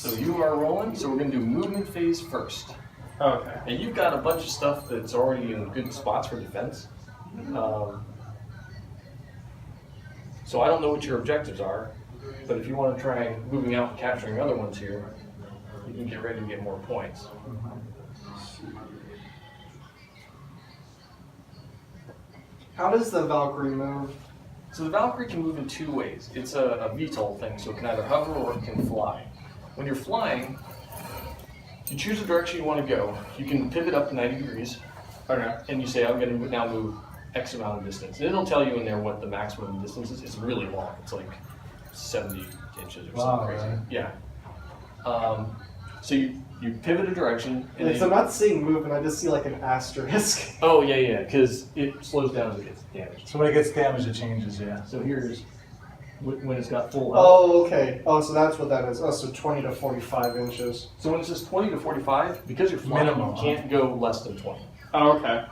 So you are rolling, so we're going to do movement phase first. Okay. And you've got a bunch of stuff that's already in good spots for defense. So I don't know what your objectives are, but if you want to try moving out and capturing other ones here, you can get ready to get more points. How does the Valkyrie move? So the Valkyrie can move in two ways. It's a VTOL thing, so it can either hover or it can fly. When you're flying, you choose the direction you want to go. You can pivot up to 90 degrees, and you say, I'm going to now move X amount of distance. And it'll tell you in there what the maximum distance is. It's really long. It's like 70 inches or something crazy. Right. Yeah. So you pivot a direction. And I'm not seeing movement, I just see like an asterisk. Oh, yeah, because it slows down as it gets damaged. So when it gets damaged, it changes, yeah. So here's when it's got full health. Oh, okay. Oh, so that's what that is. Oh, so 20 to 45 inches. So when it says 20 to 45, because you're flying, Minimum, you can't go less than 20. Oh, okay.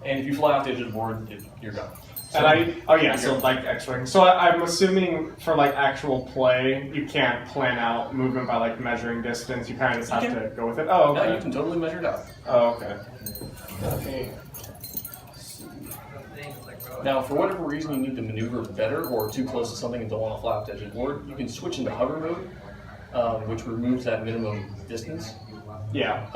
And if you fly off the edge of the board, you're gone. And so like X-Wing. So I'm assuming for like actual play, you can't plan out movement by like measuring distance. You kind of just have to go with it. Oh, okay. No, you can totally measure it out. Oh, okay. Okay. Now, for whatever reason you need to maneuver better or too close to something and don't want to fly off the edge of the board, you can switch into hover mode, which removes that minimum distance. Yeah.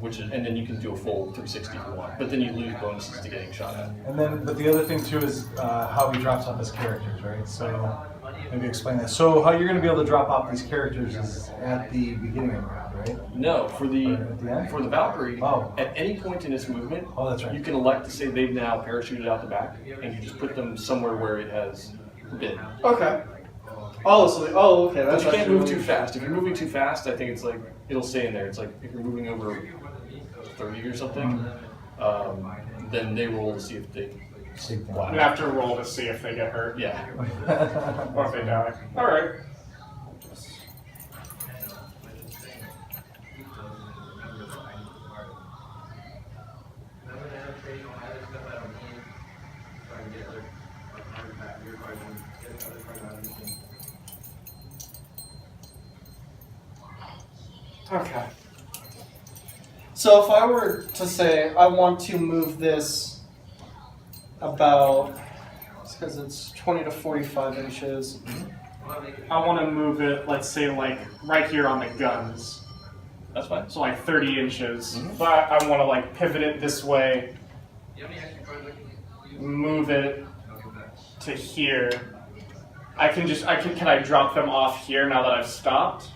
And then you can do a full 360 if you want, but then you lose bonuses to getting shot at. but the other thing too is how he drops off his characters, right? So maybe explain that. So how you're going to be able to drop off these characters is at the beginning of the round, right? No, At the end? for the Valkyrie, Oh. at any point in its movement, That's right. you can elect to say they've now parachuted out the back, and you just put them somewhere where it has been. Okay. Oh, so okay. But That's you can't move actually too fast. If you're moving too fast, I think it's like it'll stay in there. It's like if you're moving over 30 or something, then they roll to see if they. You have to roll to see if they get hurt. Yeah. Or if they die. All right. Okay. So if I were to say I want to move this about, because it's 20 to 45 inches. I want to move it, let's say, like right here on the guns. That's fine. So like 30 inches. But I want to like pivot it this way, move it to here. Can I drop them off here now that I've stopped?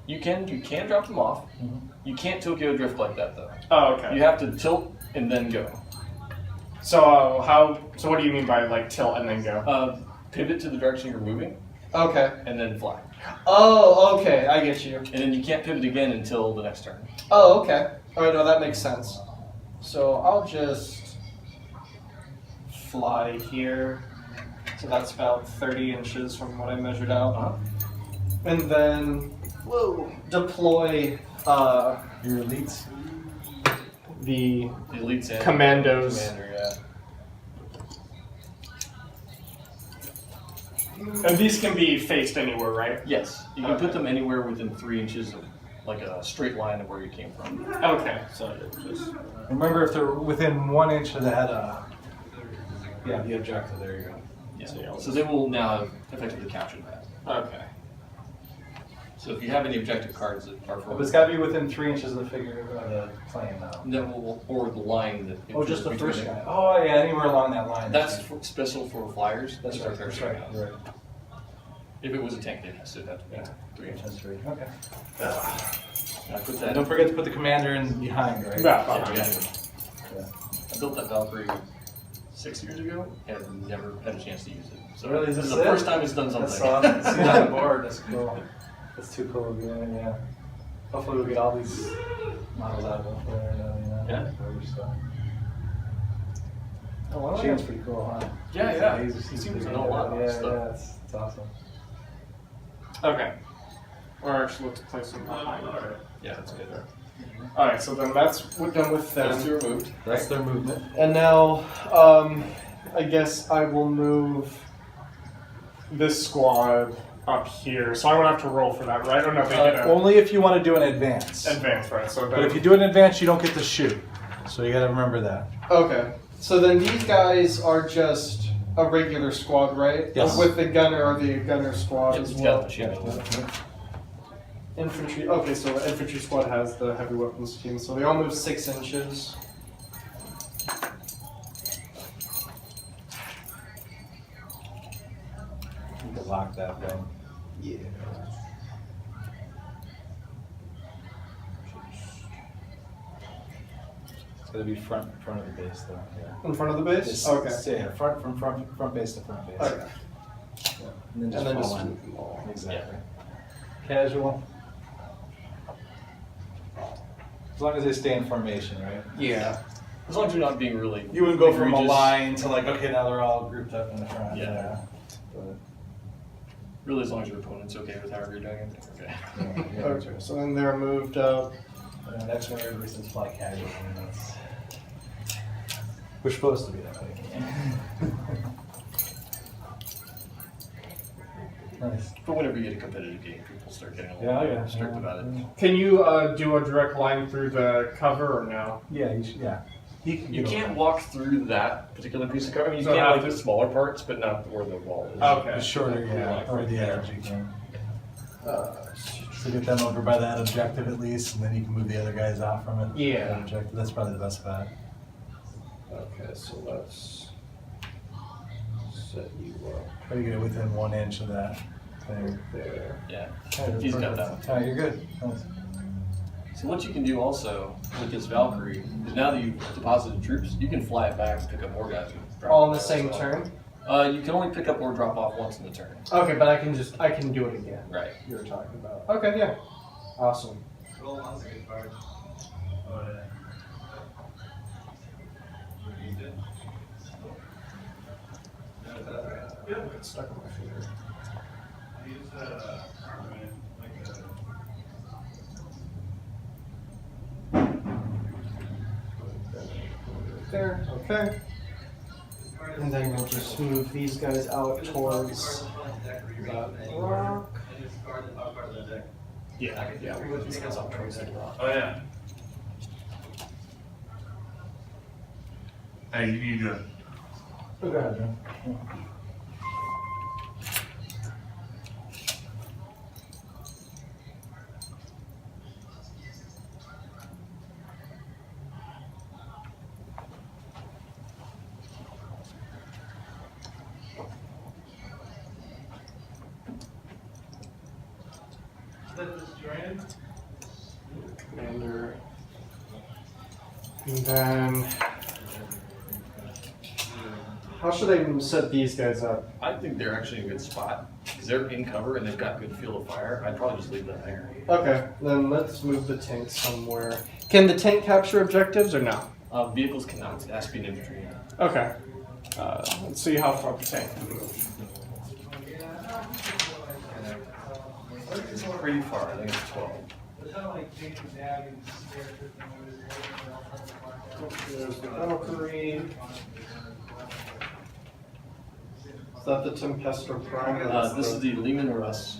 You can drop them off. You can't Tokyo drift like that though. Oh, okay. You have to tilt and then go. So so what do you mean by like tilt and then go? Pivot to the direction you're moving. Okay. And then fly. Oh, okay. I get you. And then you can't pivot again until the next turn. Oh, okay. All right, no, that makes sense. So I'll just fly here. So that's about 30 inches from what I measured out. And then deploy Your elites. the Elites and commandos. Commander, yeah. And these can be faced anywhere, right? Yes. You can put them anywhere within 3 inches of like a straight line of where you came from. Okay, so just Remember, if they're within 1 inch of the head, the objective. There you go. Yeah. So they will now have effectively captured that. okay. So if you have any objective cards that are for But it's got to be within 3 inches of the figure of the plane now. or the line that. Oh, just the between first it. guy. Oh, yeah, anywhere along that line. That's special for flyers. That's right. That's right. You're right. If it was a tank, they'd still have to be 3 inches. That's right. Okay. I put And that. don't forget to put the commander in behind, right? Yeah. I built that Valkyrie 6 years ago and never had a chance to use it. So Really? this Is is this the it? first time it's done something. That's awesome. See it on the board. That's cool. That's too cool. Yeah. Hopefully we'll get all these models out of it for there. Yeah. Oh, well, Sheen's pretty cool, huh? Yeah. He's He seems to know a lot about yeah, stuff. Yeah, it's awesome. Okay. Or actually, let's place them behind. Right? Yeah, that's good. All right. So then we're done with them. Those two are moved. That's their movement. And now, I guess I will move This squad up here, so I won't have to roll for that, right? Or no, they get a Only if you want to do an advance. advance, right? So But if you do an advance, you don't get to shoot. So you got to remember that. Okay. So then these guys are just a regular squad, right? Yes. With the gunner or the gunner squad Yep, as he's well. got the machine gun. Infantry. Okay, so the infantry squad has the heavy weapons team, so they all move 6 inches. You can lock that thing. Yeah. It's got to be front of the base, though. Yeah. In front of the base? It's- Okay. Yeah, front base to front base. Okay. Yeah. And then just fall in. move them all. Exactly. Casual. As long as they stay in formation, right? Yeah. As long as you're not being really. You wouldn't go from a egregious. line to like, okay, now they're all grouped up in the front. Yeah. But, Really, as long as your opponent's okay with however you're doing it. Okay. yeah. Okay, so then they're moved up. And next one, everybody says fly casual. And that's... We're supposed to be that way. Nice. But whenever you get a competitive game, people start getting a little Yeah, yeah. strict about it. Can you do a direct line through the cover or no? Yeah, you should, yeah. You can't walk through that particular piece of cover. I mean, you So can have like the smaller parts, but not where the wall is. Okay. The shorter, yeah, Like or right the there. edge you can. So get them over by that objective at least, and then you can move the other guys out from it. Yeah. That objective. That's probably the best bet. Okay, so let's set you up Try to get it within 1 inch of that thing. there. Yeah. Okay, He's got perfect. that one. You're good. Nice. So what you can do also with this Valkyrie is now that you've deposited troops, you can fly it back and pick up more guys. and drop All in the them same as well. turn? You can only pick up or drop off once in the turn. Okay, but I can do it again. Right. You were talking about. Okay, yeah. Awesome. It's stuck on my finger. There, okay. And then we'll just move these guys out towards that rock. Yeah. Yeah. We'll move these guys out towards the rock. Oh yeah. Hey, you need to. Go ahead, John. Commander. And then, how should I set these guys up? I think they're actually in a good spot because they're in cover and they've got good field of fire. I'd probably just leave them there. Okay, then let's move the tank somewhere. Can the tank capture objectives or no? Vehicles cannot. It has to be an infantry. Okay. Let's see how far the tank can move. It's pretty far. I think it's 12. There's the Valkyrie. Is that the Tempestor Prime? Or that's This the- is the Lehman Russ.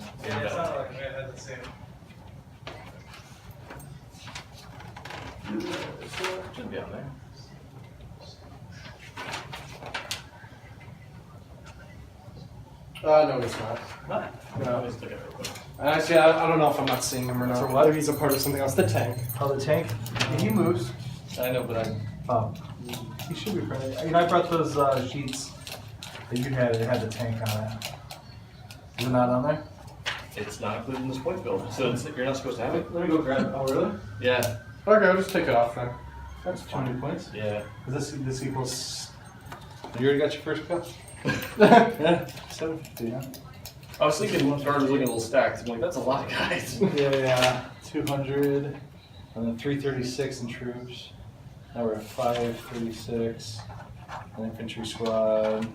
Should be on there. No, it's not. Not. No. Let's look at it real quick. Actually, I don't know if I'm not seeing him or not. For what? Maybe he's a part of something else. The tank. Oh, the tank? Yeah, he moves. I know, but I. Oh, he should be pretty. You know, I brought those sheets that you had. It had the tank on it. Is it not on there? It's not included in this point build, so you're not supposed to have it. Let me go grab it. Oh, really? Yeah. Okay, I'll just take it off then. That's 200 points. Yeah. This equals. You already got your first cup? Yeah. 750, huh? I was thinking, I was looking at a little stacked. I'm like, that's a lot of guys. Yeah. 200, and then 336 in troops. Now we're at 536. An infantry squad.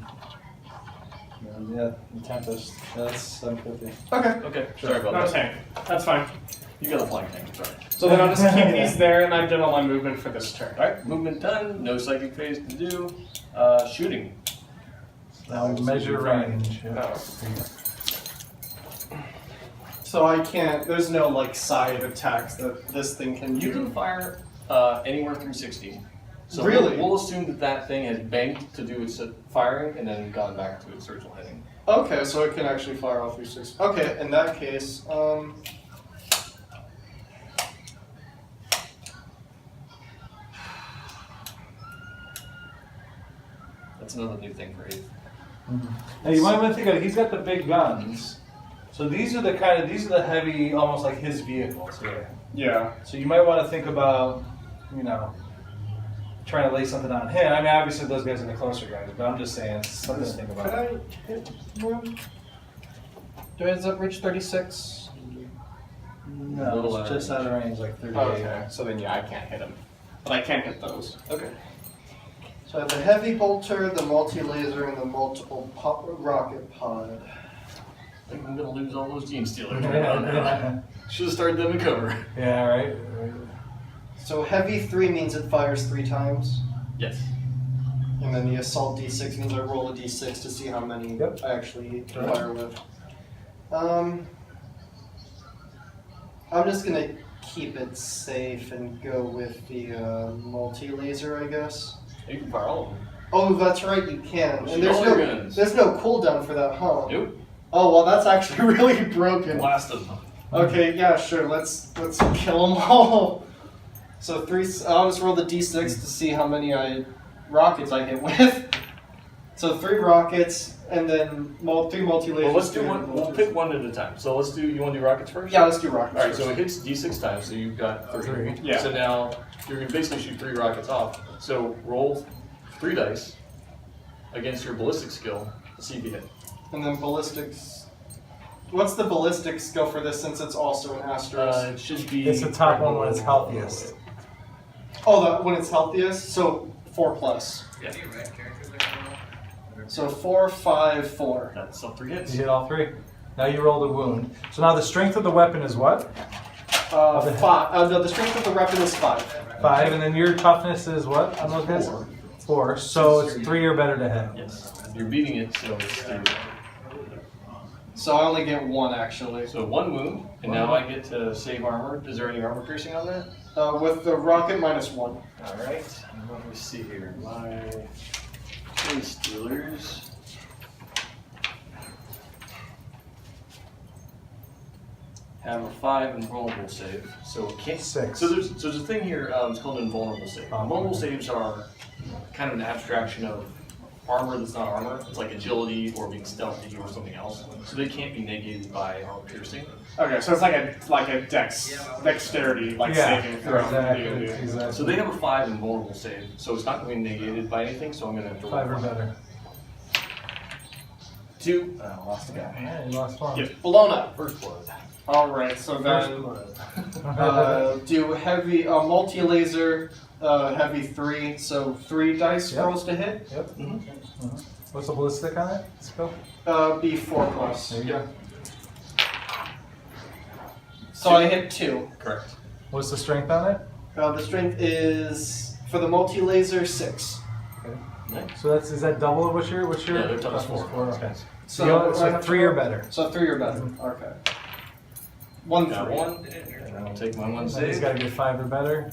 And yeah, the Tempest. That's 750. Okay. Okay, sorry about No that. tank. That's fine. You got a flying tank, sorry. So then I'll just keep these there, and I've done all my movement for this turn. Alright, movement done, no psychic phase to do. Shooting. Now we measure range. Yeah. Oh. So I can't. There's no like side attacks that this thing can do. You can fire anywhere through 60. So Really? we'll assume that that thing has banked to do its firing and then gone back to its original heading. Okay, so it can actually fire all through 6. Okay, in that case, That's another new thing for 8th. Now you might want to think of it. He's got the big guns, so these are the heavy, almost like his vehicles here. yeah. So you might want to think about, trying to lay something on him. I mean, obviously those guys are the closer guys, but I'm just saying it's something to think Could about. I hit room? Do I reach 36? No, it's just out of range, like 38. Okay, so then yeah, I can't hit him. But I can hit those. Okay. So I have the heavy bolter, the multi-laser, and the multiple rocket pod. I think I'm going to lose all those Gene Stealers. Yeah. Should have started them in cover. Yeah, right. So heavy 3 means it fires 3 times. Yes. And then the assault d6 means I roll a d6 to see how many Yep. I actually fire with. I'm just gonna keep it safe and go with the multi-laser, I guess. You can fire all of them. Oh, that's right, you can. Shoot And there's all your guns. there's no cooldown for that, huh? Nope. Oh well, that's actually really broken. Blast them. Okay, yeah, sure. Let's kill them all. So 3. I'll just roll the d6 to see how many rockets I hit with. So 3 rockets, and then 3 multi-lasers. Well, let's do one. We'll pick one at a time. So let's do. You want to do rockets first? Yeah, let's do rockets. All right. first. So it hits D6 times. So you've got 3. Yeah. So now you're gonna basically shoot 3 rockets off. So roll 3 dice against your ballistic skill. See if you hit. And then ballistics. What's the ballistic skill for this since it's also an asterisk? It should be. It's the top one when it's healthiest. When it's healthiest? So 4 plus. Yeah. So 4, 5, 4. That's up 3 hits. You hit all 3. Now you roll the wound. So now the strength of the weapon is what? 5. No, the strength of the weapon is 5. 5, and then your toughness is what on those guys? 4. 4. So it's 3 or better to hit. Yes. You're beating it, so it's 3. So I only get 1 actually. So 1 wound, and now I get to save armor. Is there any armor piercing on that? With the rocket -1. All right. And let me see here. My Gene Stealers. Have a 5 invulnerable save, so it can't. 6. So there's a thing here. It's called an invulnerable save. Invulnerable saves are kind of an abstraction of armor that's not armor. It's like agility or being stealthy or something else. So they can't be negated by armor piercing. Okay, so it's like a dexterity saving throw. Exactly. So they have a 5 invulnerable save, so it's not going to be negated by anything. So I'm going to have to 5 or roll better. 2. Lost a guy. Yeah, you lost 1. Get blown up. First blood. Alright, so then do heavy multi-laser, heavy 3, so 3 dice Yep. rolls to hit. Yep. Mm-hmm. What's the ballistic on it? Skill? Be 4 plus. There you go. So I hit 2. Correct. What's the strength on it? The strength is, for the multi-laser, 6. Nice. So is that double of what's your Yeah, they're toughness 4. Okay. So, So 3 or better. So 3 or better. Okay. 1 Got 3. 1, and then I'll take my 1 He's save. got to get 5 or better.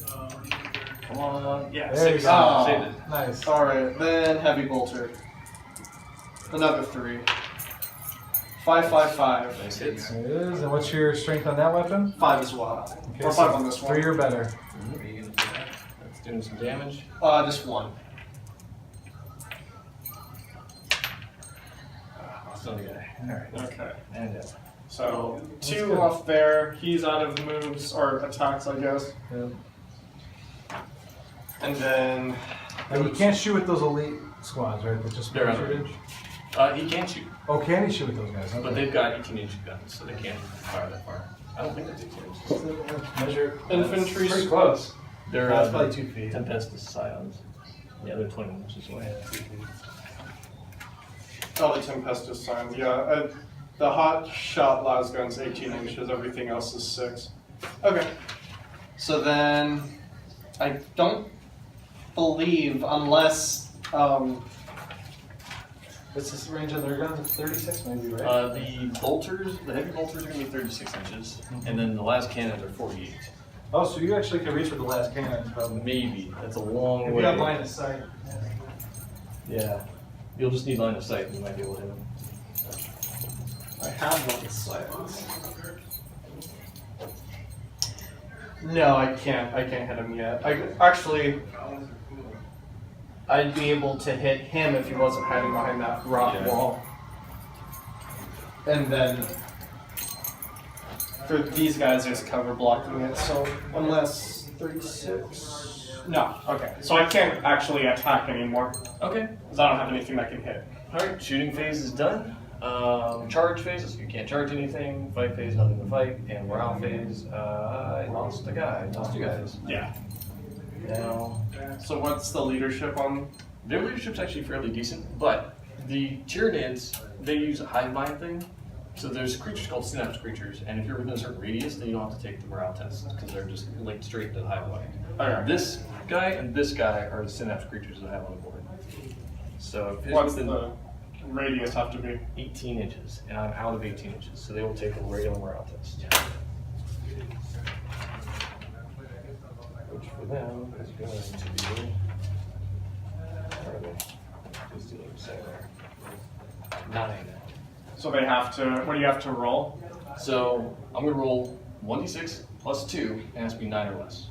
Come on. Yeah, There you 6. go. Saved it. Nice. Alright, then heavy bolter. Another 3. 5, 5, 5. Nice hits. There it is. And what's your strength on that weapon? 5 as well. Okay, Or 5 on this one. 3 or better. That's doing some damage. Just 1. Lost another guy. Alright. Okay. And So That's 2 good. off there. He's out of moves or attacks, I guess. Yep. And then And you can't shoot with those elite squads, right? That just They're measure out. range? He can shoot, Oh, can he shoot with those guys? Okay. but they've got 18-inch guns, so they can't fire that far. I don't think that's 18 inches. Measure. Infantry Pretty close. They're That's probably 2 feet. Tempestus Scions. Yeah, they're 20 inches away. Oh, the Tempestus signs. Yeah, the hot shot lasgun's 18 inches. Everything else is 6. Okay. So then, I don't believe unless What's this range on their guns? 36 maybe, right? The bolters, the heavy bolters are going to be 36 inches, and then the last cannons are 48. Oh, so you actually can reach with the last cannon, probably. Maybe. That's a long If way. you have line of sight. Yeah. You'll just need line of sight and you might be able to hit them. I have one silence. No, I can't. I can't hit him yet. I'd be able to hit him if he wasn't hiding behind that rock Yeah. wall. And then for these guys, there's cover blocking it. So unless 36. No. Okay. So I can't actually attack anymore Okay. because I don't have anything that can hit. Alright, shooting phase is done. Charge phase, you can't charge anything. Fight phase, nothing to fight. And morale phase, I lost a guy. Lost 2 guys. Yeah. Now, So what's the leadership on? their leadership's actually fairly decent, but the Tyranids, they use a hive mind thing. So there's creatures called synapse creatures, and if you're within a certain radius, then you don't have to take the morale test because they're just linked straight to the hive mind. Okay. This guy and this guy are the synapse creatures that I have on the board. So if it's What's within the radius have to be? 18 inches, and I'm out of 18 inches, so they will take a regular morale test. Which for them is going to be. Where are they? Just didn't say there. 9. So they have to. What do you have to roll? So I'm going to roll 1d6 plus 2, and it has to be 9 or less.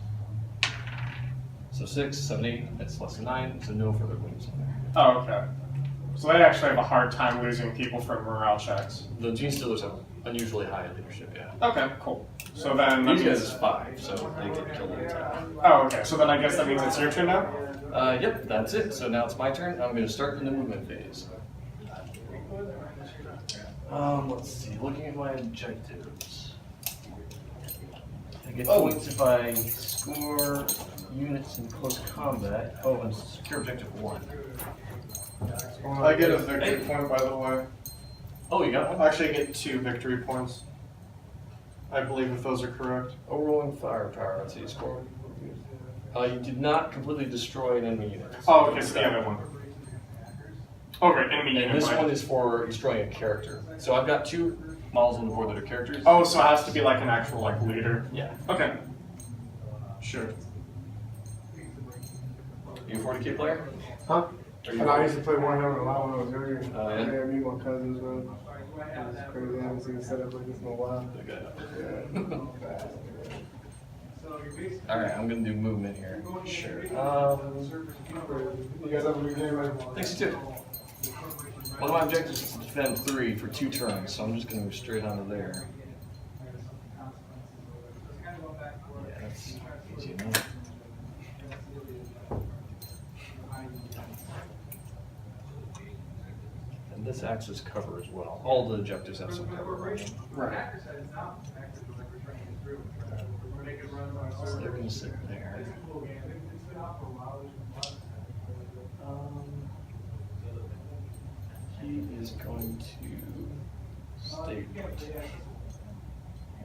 So 6, 7, 8, that's less than 9, so no further wounds on there. Oh, okay. So they actually have a hard time losing people from morale checks. The Gene Stealers have unusually high leadership, yeah. Okay, cool. So then These guys is 5, so they get killed every time. Oh, okay. So then I guess that means it's your turn now. Yep, that's it. So now it's my turn. I'm going to start in the movement phase. Let's see. Looking at my objectives. I get points if I score units in close combat. Oh, and secure objective 1. I get a victory point, by the way. Oh, you got one? Actually, I get 2 victory points. I believe if those are correct. Overwhelming firepower. Let's see. You score. You did not completely destroy an enemy unit. Oh, okay. So the other one. Oh, right. Enemy And unit. this right. one is for destroying a character. So I've got 2 models on the board that are characters. Oh, so it has to be like an actual like leader. Yeah. Okay. Sure. You a 40K player? Huh? Are you And I used to play Warhammer a lot when I was younger. Oh, yeah? Me and my cousins, man. It was crazy. I haven't seen a setup like this in a while. Okay. Alright, I'm gonna do movement here. Sure. You guys have a good game, man? Thanks, you too. One of my objectives is to defend 3 for 2 turns, so I'm just gonna go straight onto there. Yeah, that's easy enough. And this acts as cover as well. All the objectives have some cover. Right? Right. So they're gonna sit there. He is going to stay put.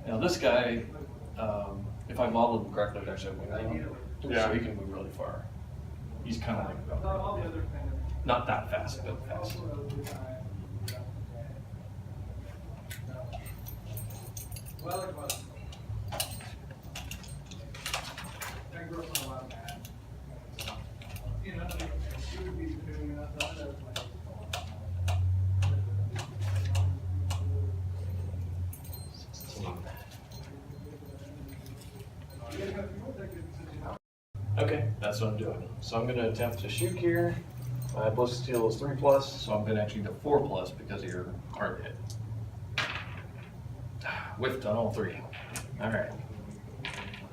Now this guy, if I model him correctly, I'd actually have wings on him. So he can move really far. He's kind of like not that fast, but fast. Okay, that's what I'm doing. So I'm going to attempt to shoot here. My ballistic steel is 3+, so I'm going to actually go 4+ because of your hard hit. Whiffed on all 3. All right.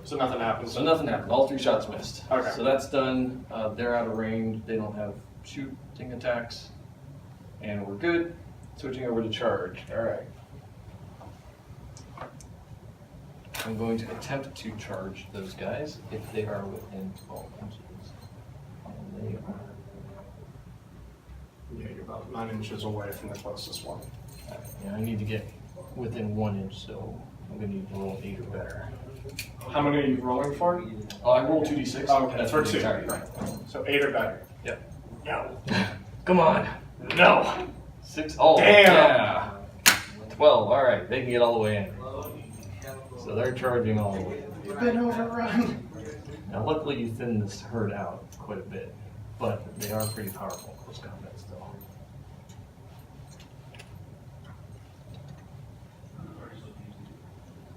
So nothing happens. So nothing happened. All 3 shots missed. Okay. So that's done. They're out of range. They don't have shooting attacks. And we're good. Switching over to charge. All right. I'm going to attempt to charge those guys if they are within 12 inches. And they are. Yeah, you're about 9 inches away from the closest one. Yeah, I need to get within 1 inch, so I'm going to need to roll 8 or better. How many are you rolling for? I rolled 2d6. Oh, okay. That's For the 2. entirety. Right. So 8 or better. Yep. No. Come on. No. 6. Oh, Damn. yeah. 12. All right, they can get all the way in. So they're charging all the way in. You've been overrun. Now, luckily, you thinned this herd out quite a bit, but they are pretty powerful in close combat still.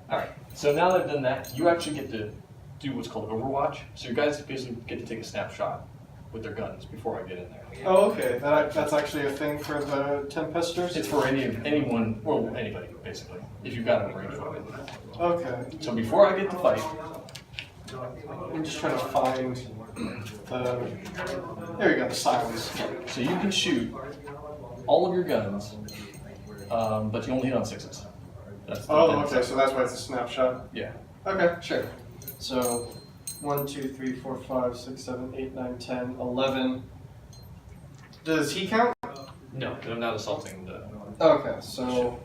All right. So now they've done that, you actually get to do what's called Overwatch. So your guys basically get to take a snapshot with their guns before I get in there. Oh, okay. That's actually a thing for the Tempesters? It's for anyone, well, anybody, basically, if you've got a ranged weapon. Okay. So before I get to fight, I'm just trying to find the... There you go, the silence. so you can shoot all of your guns, but you only hit on 6s. That's the Oh, 10. okay, so that's why it's a snapshot. Yeah. Okay, sure. So, 1, 2, 3, 4, 5, 6, 7, 8, 9, 10, 11. Does he count? No, I'm not assaulting the... Okay, so...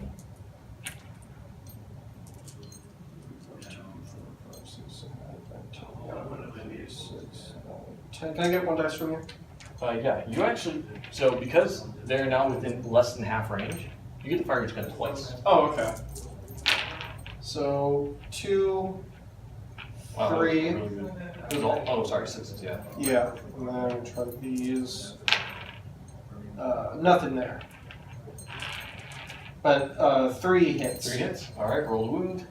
10. Can I get one dice from you? Yeah, you actually, so because they're now within less than half range, you get to fire each gun twice. Oh, okay. So, 2, Wow, that was 3. really good. It was all, oh, sorry, 6s, yeah. Yeah, and then try these. Nothing there. But 3 hits. 3 hits. All right, roll a wound.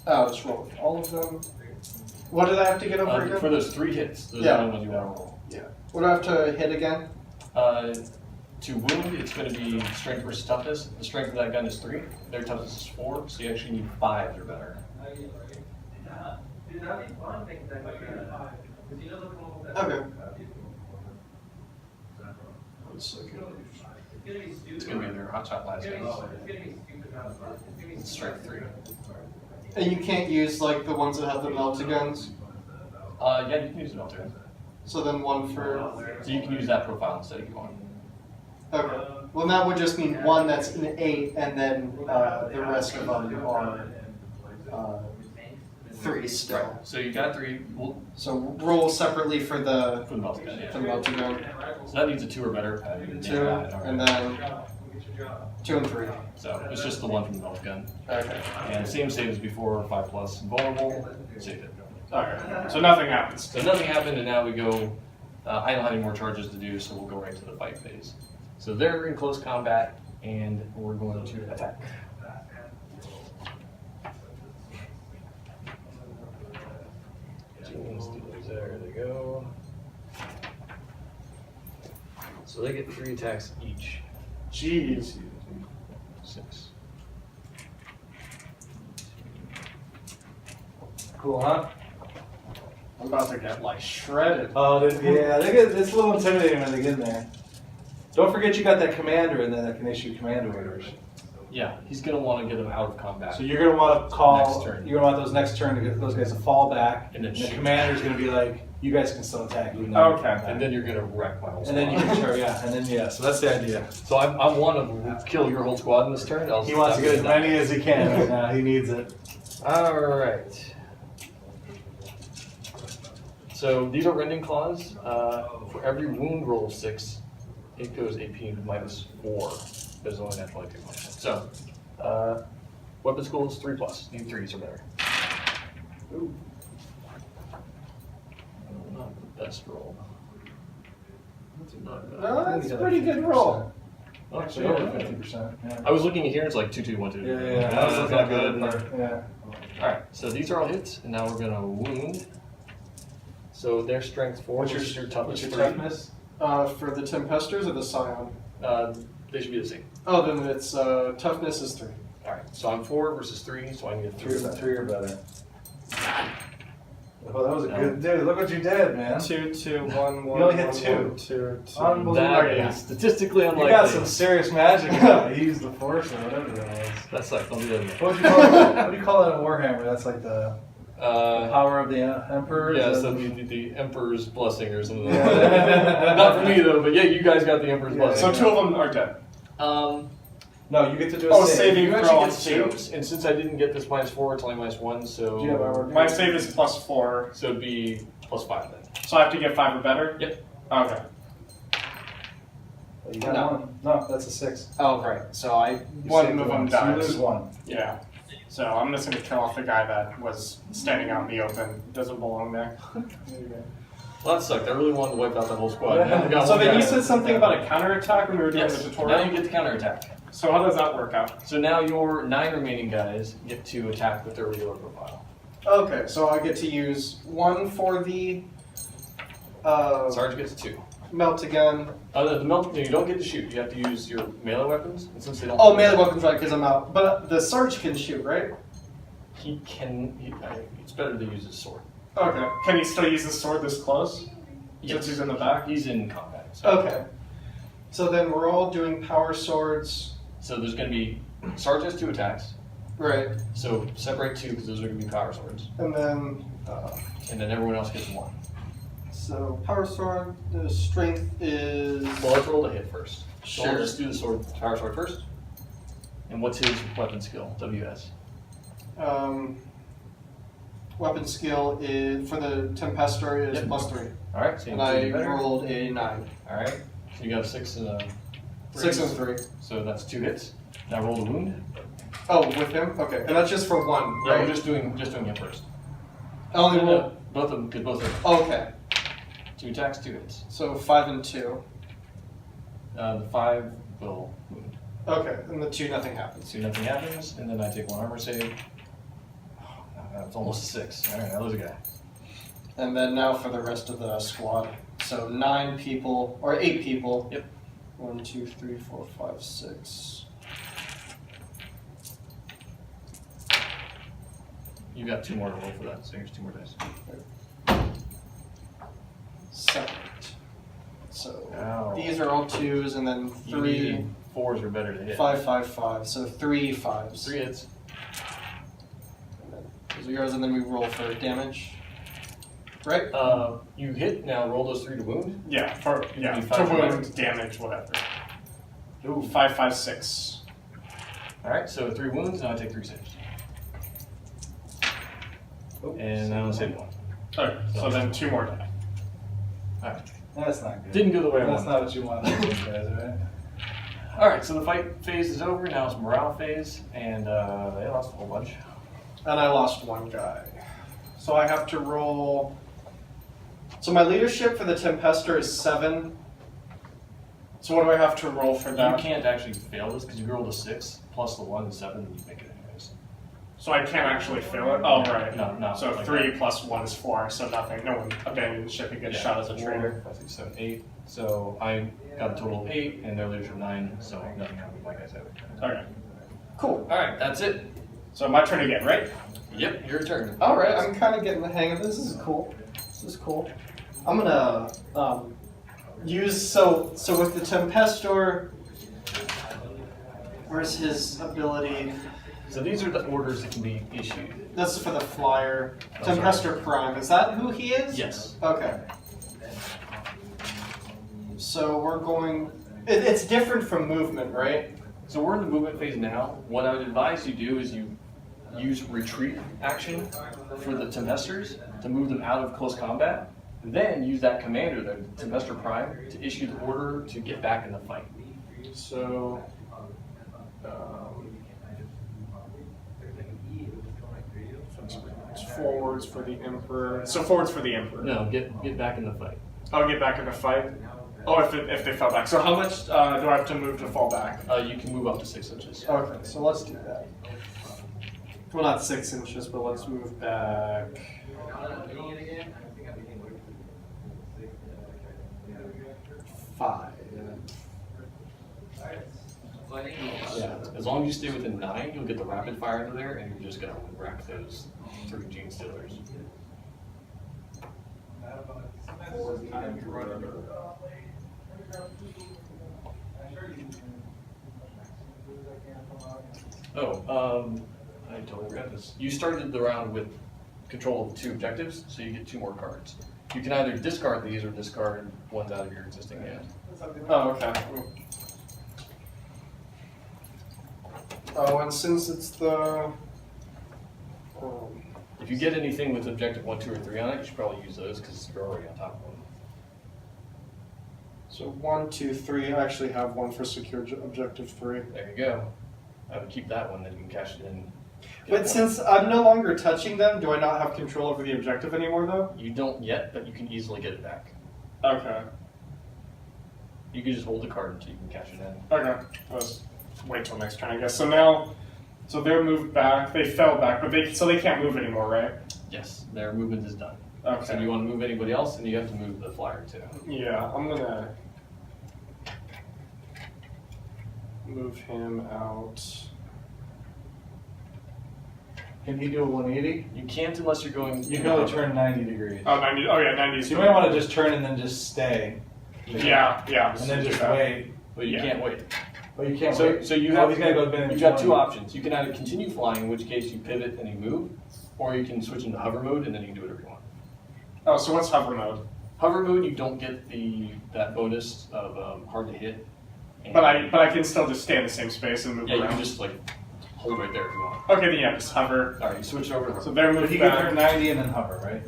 I'll just roll all of them. What did I have to get over again? For those 3 hits, those Yeah. are the only ones you want to roll. What do I have to hit again? To wound, it's going to be strength versus toughness. The strength of that gun is 3. Their toughness is 4, so you actually need 5 or better. Okay. It's going to be their hotshot last gun. It's strength 3. And you can't use like the ones that have the melted guns? Yeah, you can use it all too. So then 1 for... So you can use that profile instead if you want. Okay. Well, that would just mean 1 that's an 8, and then the rest of them are 3 still. So you got 3. Well, So roll separately for the for the melted gun, for the yeah. melted gun. So that needs a 2 or better. 2, and then 2 and 3. So it's just the one from the melted gun. Okay. And same save as before, 5+, vulnerable, save it. Alright, so nothing happens. So nothing happened, and now we go, I don't have any more charges to do, so we'll go right to the fight phase. So they're in close combat, and we're going to attack. There they go. So they get 3 attacks each. Jeez. 6. Cool, huh? I'm about to get like shredded. Oh, yeah, it's a little intimidating when they get in there. Don't forget you got that commander in there that can issue command orders. Yeah, he's going to want to get them out of combat. So you're going to want to call, Next turn. you're going to want those next turn to get those guys to fall back, And then the shoot. commander's going to be like, you guys can still attack. Even though Okay. And then you're going to wreck my whole and then you squad. can sure, yeah, and then yeah, so that's the idea. So I want to kill your whole squad in this turn. He wants to get as many as he can right now, he needs it. All right. So these are rending claws. For every wound roll of 6, it goes AP -4. There's only natural 2. So weapon school is 3+. Need 3s or better. Ooh. Not the best roll. Not bad. No, that's a pretty good roll. Oh, Actually, so over over 50%. Yeah. I was looking here. It's like 2, 2, 1, 2. Yeah. That was looking not good. Yeah. All right. So these are all hits, and now we're gonna wound. So their strength 4. What's versus your toughness? What's 3. your toughness? For the Tempesters or the Scion? They should be the same. Oh, then it's toughness is 3. All right. So I'm 4 versus 3, so I need a 3. Three or better. Oh, that was a good dude. Look what you did, man. 2, 2, 1, 1. You only hit 1, 2. 1, 2, 2. Unbelievable. That Yeah. is statistically You unlikely. got some serious magic. He used the force or whatever it was. That sucks. Don't do that again. What do you call it in Warhammer? That's like the power of the Emperor? Yeah, Is so that- the Emperor's blessing or something. Yeah. Not for me though, but yeah, you guys got the Emperor's Yeah. blessing. So 2 of them are dead. No, you get to do a Oh, save. saving You throw actually on get 2. saves, and since I didn't get this -4, it's only -1, so Do you have armor? My save is +4, so it'd be +5 then. so I have to get 5 or better? Yep. Okay. You got No. one. No, that's a 6. Oh, right. So I You One saved move one, on so you dies. lose 1. Yeah. So I'm just gonna kill off the guy that was standing out in the open. Doesn't belong there. There you go. Well, that sucked. I really wanted to wipe out that whole squad. Yeah. Now we got So one then guy. you said something about a counterattack when we were doing Yes. the Now tutorial. you get the counterattack. So how does that work out? So now your 9 remaining guys get to attack with their regular profile. Okay, so I get to use 1 for the Sarge gets 2. melt again. The melt, you don't get to shoot. You have to use your melee weapons, and since they don't. Oh, melee weapons, right? Because I'm out. But the Sarge can shoot, right? He can. It's better to use his sword. Okay. Can he still use the sword this close? Since he's in the back? He's in combat. So. Okay. So then we're all doing power swords. So there's going to be Sarge has 2 attacks. Right. So separate 2 because those are going to be power swords, And then, and then everyone else gets 1. so power sword, the strength is. Well, let's roll the hit first. So Sure. we'll just do the sword, power sword first. And what's his weapon skill? WS. Weapon skill is for the Tempestor is Yep. +3. All right. So you And I do better. rolled a 9. All right. So you got a 6 and a 6 and 3. So that's 2 hits. Now roll the wound. Oh, with him? Okay. And that's just for 1, Yeah, right? we're just doing him first. I only No, rolled. no, both of them, because both are Okay. 2 attacks, 2 hits. So 5 and 2. The 5 will wound. Okay. And the 2, nothing happens. So nothing happens, and then I take 1 armor save. Oh, no, it's almost a 6. All right, I lose a guy. And then now for the rest of the squad. So 9 people, or 8 people. Yep. 1, 2, 3, 4, 5, 6. You got 2 more to roll for that, so here's 2 more dice. 7. So Ow. these are all 2s, and then You 3, needed 4s are better to hit. 5, 5, 5. So 3 5s. 3 hits. And then those are yours, and then we roll for damage. Right? You hit, now roll those 3 to wound. Yeah. You need To 5 wound, damage, whatever. Ooh. 5, 5, 6. All right, so 3 wounds, now I take 3 saves. And I only saved 1. Okay. So then 2 more die. All right. That's not good. Didn't go the way I That's wanted. not what you want these guys, right? All right, so the fight phase is over. Now it's morale phase, and they lost a whole bunch. And I lost 1 guy. So I have to roll. So my leadership for the Tempestor is 7. So what do I have to roll for You that? can't actually fail this because you rolled a 6 plus the 1 is 7, and you make it anyways. So I can't actually fail it? Oh, right. No, So like 3 that. plus 1 is 4, so nothing. No one abandons ship and gets shot as a 4, traitor. 5, 6, 7, 8. So I got a total of 8, and their leadership 9. So nothing happened, like I said. Okay. Cool. All right, that's it. So my turn again, right? Yep, your turn. All right, I'm kind of getting the hang of this. This is cool. This is cool. I'm gonna use so with the Tempestor. Where's his ability? So these are the orders that can be issued. This is for the flyer. Oh, sorry. Tempestor Prime. Is that who he is? Yes. Okay. So we're going. It's different from movement, right? So we're in the movement phase now. What I would advise you do is you use retreat action for the Tempestors to move them out of close combat. Then use that commander, the Tempestor Prime, to issue the order to get back in the fight. So. It's forwards for the Emperor. So forwards for the Emperor. No, get back in the fight. I'll get back in the fight. Oh, if they fell back. So how much do I have to move to fall back? You can move up to 6 inches. Okay, so let's do that. Well, not 6 inches, but let's move back. 5. Yeah. As long as you stay within 9, you'll get the rapid fire into there, and you're just gonna rack those 3 Gene Stealers. Oh, I totally forgot this. You started the round with control of 2 objectives, so you get 2 more cards. You can either discard these or discard ones out of your existing hand. Oh, okay. Oh, and since it's the. If you get anything with objective 1, 2, or 3 on it, you should probably use those because you're already on top of them. So 1, 2, 3. I actually have one for secure objective 3. There you go. I would keep that one, then you can cash it in. But since I'm no longer touching them, do I not have control over the objective anymore, though? You don't yet, but you can easily get it back. Okay. You can just hold the card until you can cash it in. Okay. Let's wait till next turn, I guess. So now, so they're moved back. They fell back, but they can't move anymore, right? Yes, their movement is done. Okay. So do you want to move anybody else, and you have to move the flyer too. Yeah, I'm gonna move him out. Can he do a 180? You can't unless you're going. You can only turn 90 degrees. Oh, 90. Oh, yeah, 90. So you might want to just turn and then just stay. Yeah. And then just wait. But you can't wait. But you can't So, wait. so you Oh, have he's gotta go bend you've got his two one. options. You can either continue flying, in which case you pivot and you move, or you can switch into hover mode and then you can do whatever you want. Oh, so what's hover mode? Hover mode, you don't get that bonus of hard to hit. And But I can still just stay in the same space and move yeah, you around. can just like hold right there if you want. Okay, then yeah, just hover. All right, you switch over. So they're But moved he can back. turn 90 and then hover, right?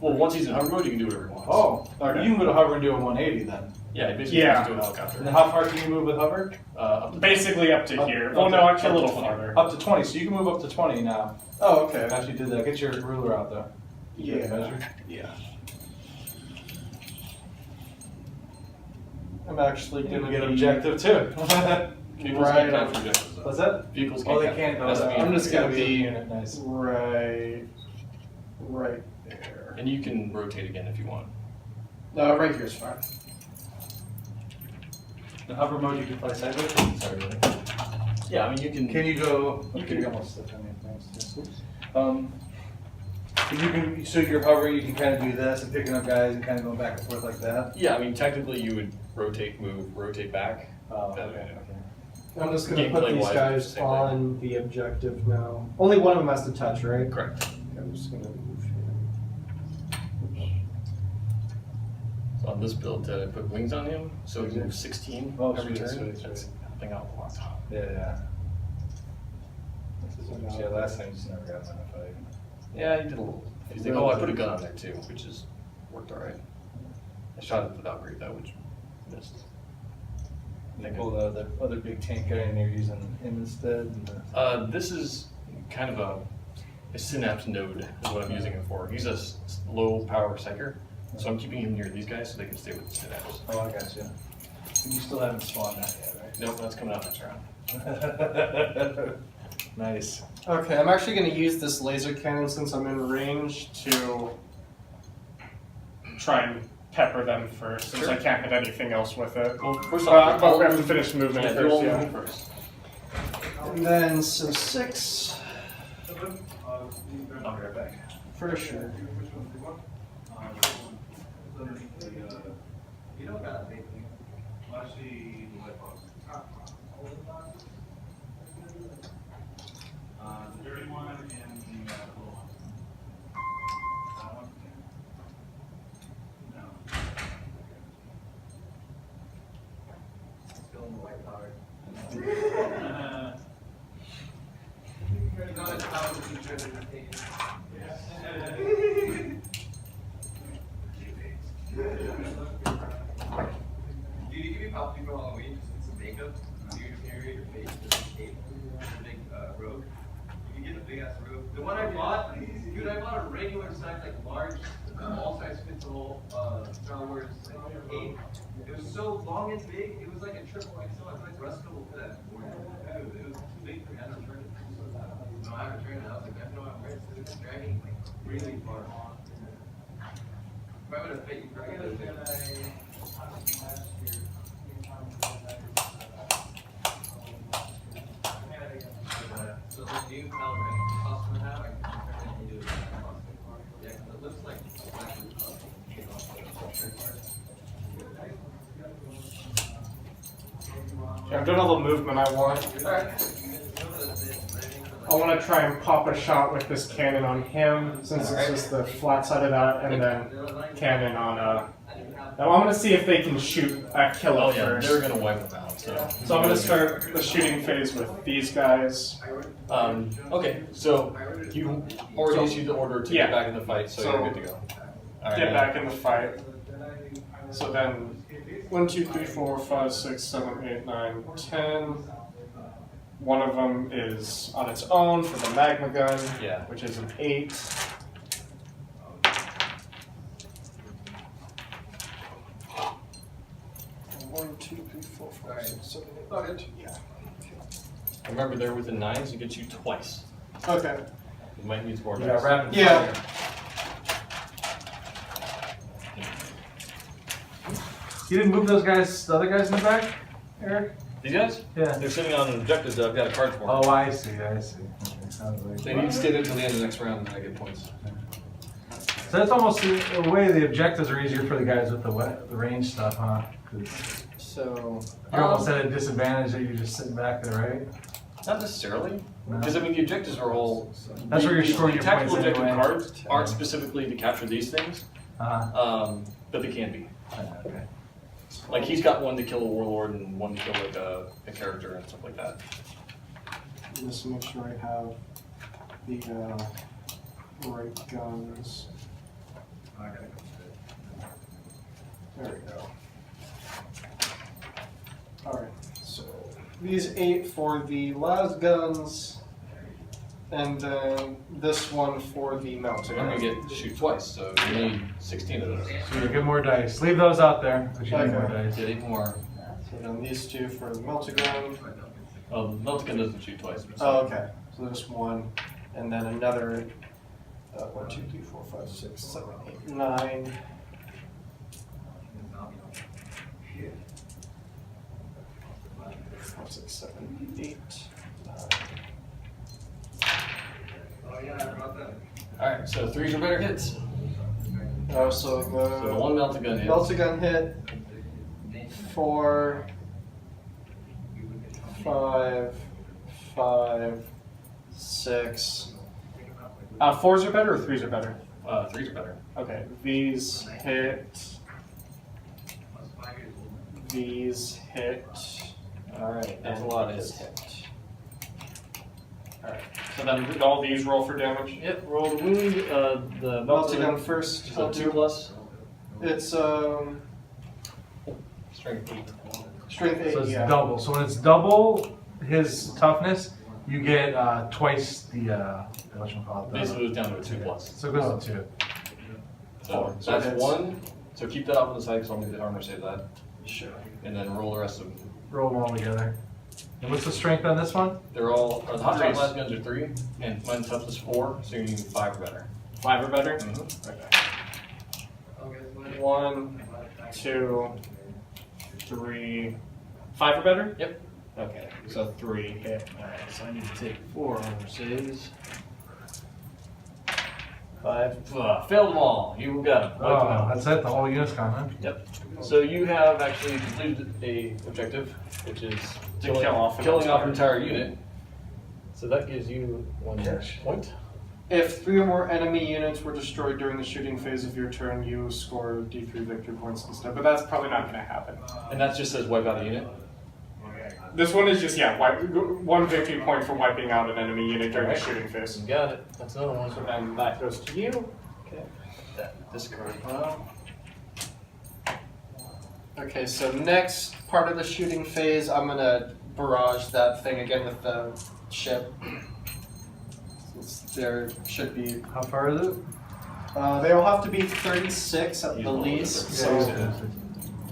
Well, once he's in hover mode, you can do whatever he wants. Oh, Okay. you can go to hover and do a 180 then. Yeah, basically Yeah. just do a helicopter. And then how far can you move with hover? Up to Basically up to here. Up Well, no, to- actually a little up to 20. farther. Up to 20, so you can move up to 20 now. Oh, okay. I actually did that. Get your ruler out though. Yeah. Measure. Yeah. I'm actually You gonna can get be- objective too. Vehicles Right. can't count for objectives, though. What's that? Vehicles can't Oh, they count. can't. It has to be I'm just gonna Gotta be- unit. Nice. right there. And you can rotate again if you want. No, right here is fine. In hover mode, you can fly sideways. Sorry. Really. Yeah, I mean you can. Can you go? You Okay, can- almost stepped on your things. You can. So you're hovering. You can kind of do this and picking up guys and kind of going back and forth like that. Yeah, I mean technically you would rotate, move, rotate back. Oh, That- okay. I'm just gonna put Gameplay these wise, guys same on the objective now. Only one of them has to touch, right? Correct. I'm just gonna move So on this build, I put wings on him, so he moves 16 Oh, every sweet, turn. sweet, That's sweet. helping out a lot. Yeah. Yeah, last time you just never got him in a fight. Yeah, he did a little. He's like, oh, I put a gun on there too, which is worked all right. I shot it without great though, which missed. They pulled the other big tank guy and they're using him instead. And, This is kind of a synapse node is what I'm using him for. He's a low power psyker, so I'm keeping him near these guys so they can stay with the synapse. oh, I got you. You still haven't spawned that yet, right? Nope, that's coming out next round. Nice. Okay, I'm actually going to use this laser cannon since I'm in range to try and pepper them first, since Sure. I can't hit anything else with it. Well, first off, But we have to finish movement yeah, do first, all yeah. movement first. And then some 6 I'll be right back. for sure. Dude, you give me pop people on Halloween, just get some makeup, beard area, your face, just a cape, a big robe. You can get a big ass robe. The one I bought, dude, I bought a regular size, like large, all size fits all, Star Wars cape. It was so long and big, it was like a triple XL. I feel like Rusko will put that for you. Dude, it was too big for me. I had to return it. No, I returned it. I was like, I know I'm wearing it. It's dragging like really far. If I would have fit you, probably would have been. So the new Tyranid costume I have, I can turn it into a costume. Yeah, 'cause it looks like I'm doing all the movement I want. I want to try and pop a shot with this cannon on him, since it's just the flat side of that, and then cannon on Now I'm going to see if they can shoot a killer Oh yeah, first. they're gonna wipe them out. So So I'm going to start the shooting phase with these guys. Okay, so you already issued the order to Yeah. get back in the fight, so So- you're good to go. get back in the fight. So then 1, 2, 3, 4, 5, 6, 7, 8, 9, 10. One of them is on its own for the magma gun, Yeah. which is an 8. One, 2, 3, 4, 5, 6, 7, 8, 9. Yeah. Remember, they're within 9, so it gets you twice. Okay. You might need more Yeah, dice. rapid Yeah. fire. You didn't move those guys, the other guys in the back, Eric? These guys? Yeah. They're sitting on an objective that I've got a card for. Oh, I see, I see. Okay, sounds like- They need to stay there until the end of the next round, and then I get points. So that's almost a way the objectives are easier for the guys with the range stuff, huh? 'Cause So you're almost at a disadvantage that you're just sitting back there, right? Not necessarily. No. Because, I mean, the objectives are all... That's where you're scoring your tactical points objective anyway. cards aren't specifically to capture these things, but they can be. Okay. Like, he's got one to kill a warlord and one to kill, like, a character and stuff like that. Just make sure I have the right guns. There we go. Alright, so these 8 for the las guns, and then this one for the mountain. So I'm going to get to shoot twice, so you need 16 of those. So you get more dice. Leave those out there, but you need more Okay. dice. Get 8 more. So then these 2 for the Meltagun. Meltagun doesn't shoot twice. Oh, okay. So there's 1, and then another 1, 2, 3, 4, 5, 6, 7, 8, 9. 5, 6, 7, 8, 9. Alright, so 3s are better hits. So So the one Meltagun hits. Meltagun hit 4, 5, 5, 6. 4s are better or 3s are better? 3s are better. Okay, these hit. These hit. Alright, that's a And lot of these hits. hit. Alright, so then all these roll for damage? Yep, roll the wound. The Meltagun first. is a 2 plus. It's Strength 8. strength 8, So it's yeah. double. So when it's double his toughness, you get twice the whatchamacallit. Basically, it goes down to a 2 plus. So it goes to 2. So So that's hits. 1. So keep that off on the side because I'll need the armor save that. Sure. And then roll the rest of them. Roll them all together. And what's the strength on this one? They're all, the hot top Threes. blast guns are 3, and mine toughness 4, so you need 5 or better. 5 or better? Mm-hmm. Okay. 1, 2, 3. 5 or better? Yep. Okay, so 3 hit. Alright, so I need to take 4 armor saves. 5. Failed them all. You got them. Wiped them Oh, out. that's it. The whole unit's gone, huh? Yep. So you have actually completed a objective, which is To kill off an killing off entire- an entire unit. So that gives you 1 point. If 3 or more enemy units were destroyed during the shooting phase of your turn, you score D3 victory points instead. But that's probably not going to happen. And that just says wipe out a unit. This one is just, yeah, 1 victory point for wiping out an enemy unit during the shooting phase. You got it. That's another one. So then that goes to you. Okay. That discard pile. Okay, so next part of the shooting phase, I'm gonna barrage that thing again with the ship. Since there should be. How far is it? They all have to be 36 at the least. So,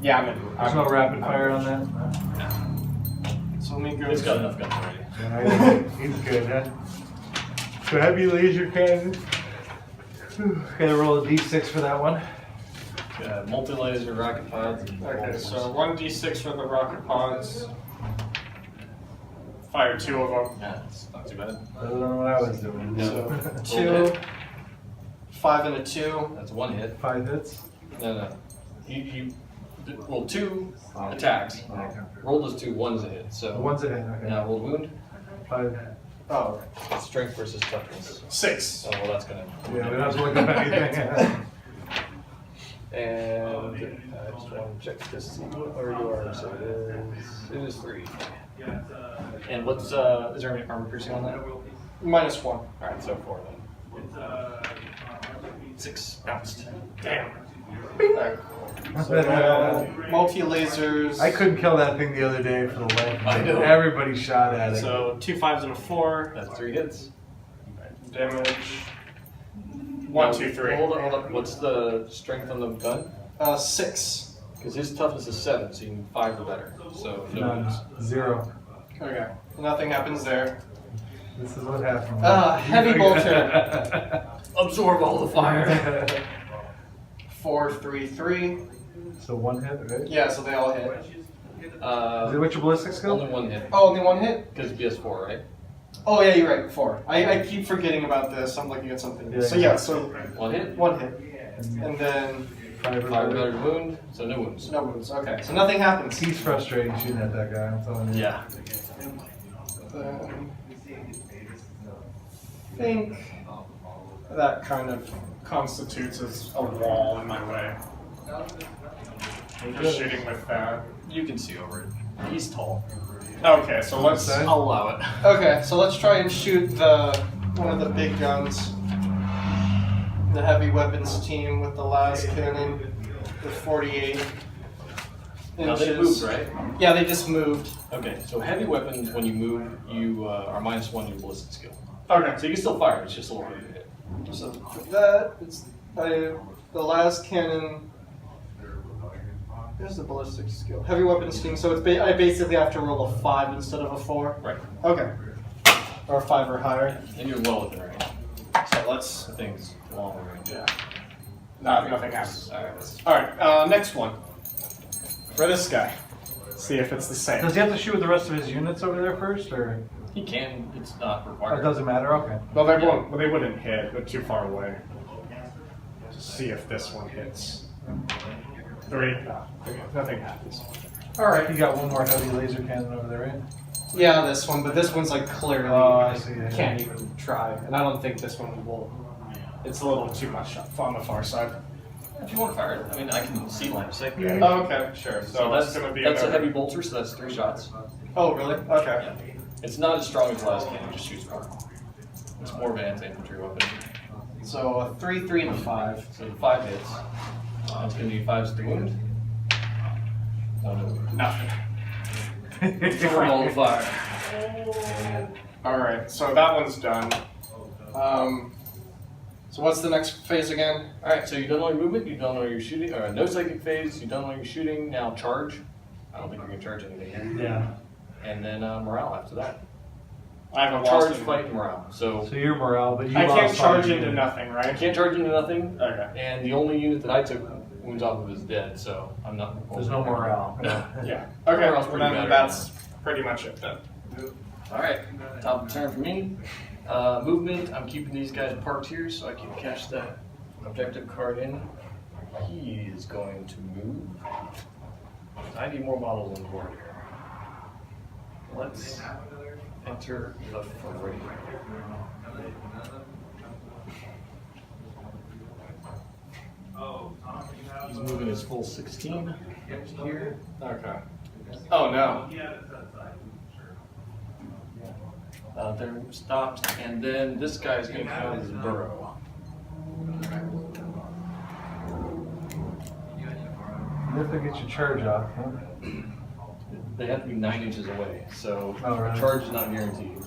Yeah, There's no rapid fire on that? No? So let me go. It's got enough guns already. Yeah, he's good, huh? So heavy laser cannon. Gotta roll a d6 for that one. Multi-laser rocket pods. Okay, so 1d6 for the rocket pods. Fire 2 of them. Yeah, it's not too bad. I don't know what I was doing. No. So 2, 5 and a 2. That's 1 hit. 5 hits? No. You roll 2 attacks. Roll those 2, 1's a hit. So One's a hit, okay. now roll wound. 5. Oh, It's strength versus toughness. 6. Oh well, that's gonna. Yeah, we don't have to look up anything. And I just want to check to see what where you are. So it is 3. And what's is there any armor piercing on that? -1. All right, so 4 then. 6 bounced. Damn. Multi-lasers. I couldn't kill that thing the other day for the life of me. I know. Everybody shot at it. So 2 5s and a 4. That's 3 hits. Damage. 1, 2, 3. Hold on. What's the strength on the gun? 6. Because his toughness is 7, so you need 5 or better. So no None. wounds. 0. Okay. Nothing happens there. This is what happened. Heavy bolter. Absorb all the fire. 4, 3, 3. So 1 hit, right? Yeah, so they all hit. Is it what's your ballistic skill? Only 1 hit. Oh, only 1 hit? Because BS4, right? Oh yeah, you're right. 4. I keep forgetting about this. I'm looking at something. Yeah, So yeah, so 1 hit. 1 hit, and then 5 or 5 better. better wound, so no wounds. no wounds. Okay, so nothing happens. He's frustrating shooting at that guy, I'm telling you. Yeah. I think That kind of constitutes as a wall in my way. Just shooting with that. You can see over it. He's tall. Okay, so let's. Okay. I'll allow it. Okay, so let's try and shoot one of the big guns. The heavy weapons team with the last cannon, the 48 inches. Now they moved, right? Yeah, they just moved. Okay, so heavy weapons, when you move, you are -1 your ballistic skill. Okay. So you can still fire, it's just a little harder to hit. So for that, it's the last cannon. Here's the ballistic skill. Heavy weapons team. So it's I basically have to roll a 5 instead of a 4. Right. Okay. Or a 5 or higher. And you're well within range. So let's. The thing's long range. Yeah. No, nothing happens. Alright, next one. For this guy. See if it's the same. Does he have to shoot with the rest of his units over there first, or He can, it's not it required. doesn't matter? Okay. Well, they won't. Well, they wouldn't hit. They're too far away. Just see if this one hits. 3. No, nothing happens. All right, you got one more heavy laser cannon over there, right? Yeah, this one, but this one's like clearly Oh, I see, yeah. can't even try, and I don't think this one will. It's a little too much on the far side. If you want to fire it, I mean, I can see line of sight. Oh, okay, sure. So that's going to be that's a another- heavy bolter, so that's 3 shots. Oh, really? Okay. Yeah. It's not as strong as the last cannon, it just shoots more. It's more of an anti-infantry weapon. So a 3, 3, and a 5. So 5 hits. It's going to be 5s to wound. 1 to wound. Nothing. Absorb all the fire. All right, so that one's done. So what's the next phase again? Alright, so you've done all your movement, you've done all your shooting, or no psychic phase, you've done all your shooting, now charge. I don't think you're going to charge anything here. Yeah. And then morale after that. I haven't Charge, lost any. fight, morale. So So you're morale, but you I can't lost all charge your into units. nothing, I right? can't charge into nothing, Okay. and the only unit that I took wounds off of is dead, so I'm not. There's no morale. No. Yeah. Okay. Morale's Well, pretty then bad that's pretty much it then. Alright, top of the turn for me. Movement, I'm keeping these guys parked here so I can cash that objective card in. He is going to move. I need more models on the board here. Let's enter the fray. He's moving his full 16 here. Okay. Oh no. There stopped, and then this guy's going to come out of his burrow. You have to get your charge off, huh? They have to be 9 inches away, so Oh, really? a charge is not guaranteed.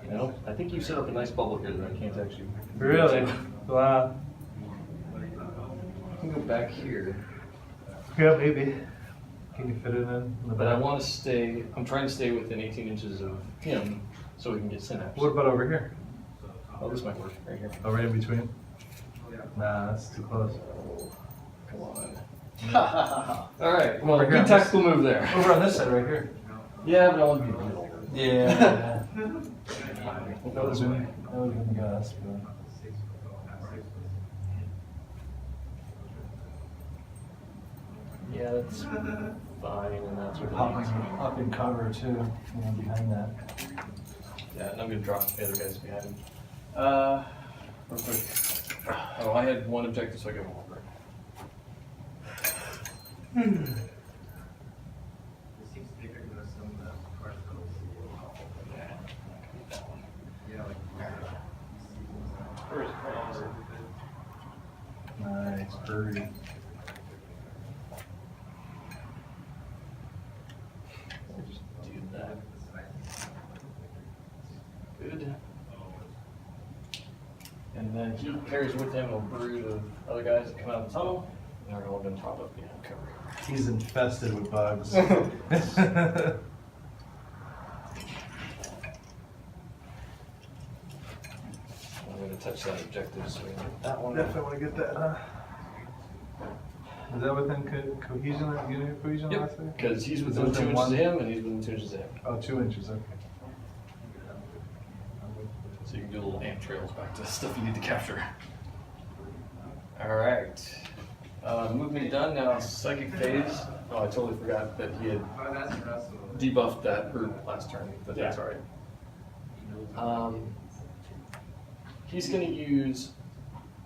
You know, I think you set up a nice bubble here that I can't actually. Really? Wow. I can go back here, Yeah, maybe. Can you fit it in? The but I back? want to stay. I'm trying to stay within 18 inches of him, so we can get synapse. What about over here? Oh, this might work right here. Oh, right in between? Nah, that's too close. Come on. All right. Well, Over here good on tactical move there. Over on this side, right here. Yeah, but I want to be in the middle. Yeah. That would have been Gus, but. Yeah, that's fine, and that's what Up in cover too, you know, behind that. Yeah, and I'm gonna drop the other guys behind him. Real quick. Oh, I had one objective, so I get one over. It seems bigger than some of the parts that we'll see. Yeah, like. Where is it? Nice hurry. Just do that. Good. And then he carries with him a brood of other guys that come out of the tunnel, and they're all going to pop up behind cover. He's infested with bugs. I'm going to touch that objective so we can get that one. Definitely want to get that. Is that within cohesion? Unit cohesion last Yep, week? because he's Is within it 2 inches one? of him, and he's within 2 inches of him. Oh, 2 inches. Okay. So you can do little ant trails back to stuff you need to capture. Alright. Movement done, now psychic phase. Oh, I totally forgot that he had Oh, that's for us. debuffed that bird last turn, but that's alright. He's going to use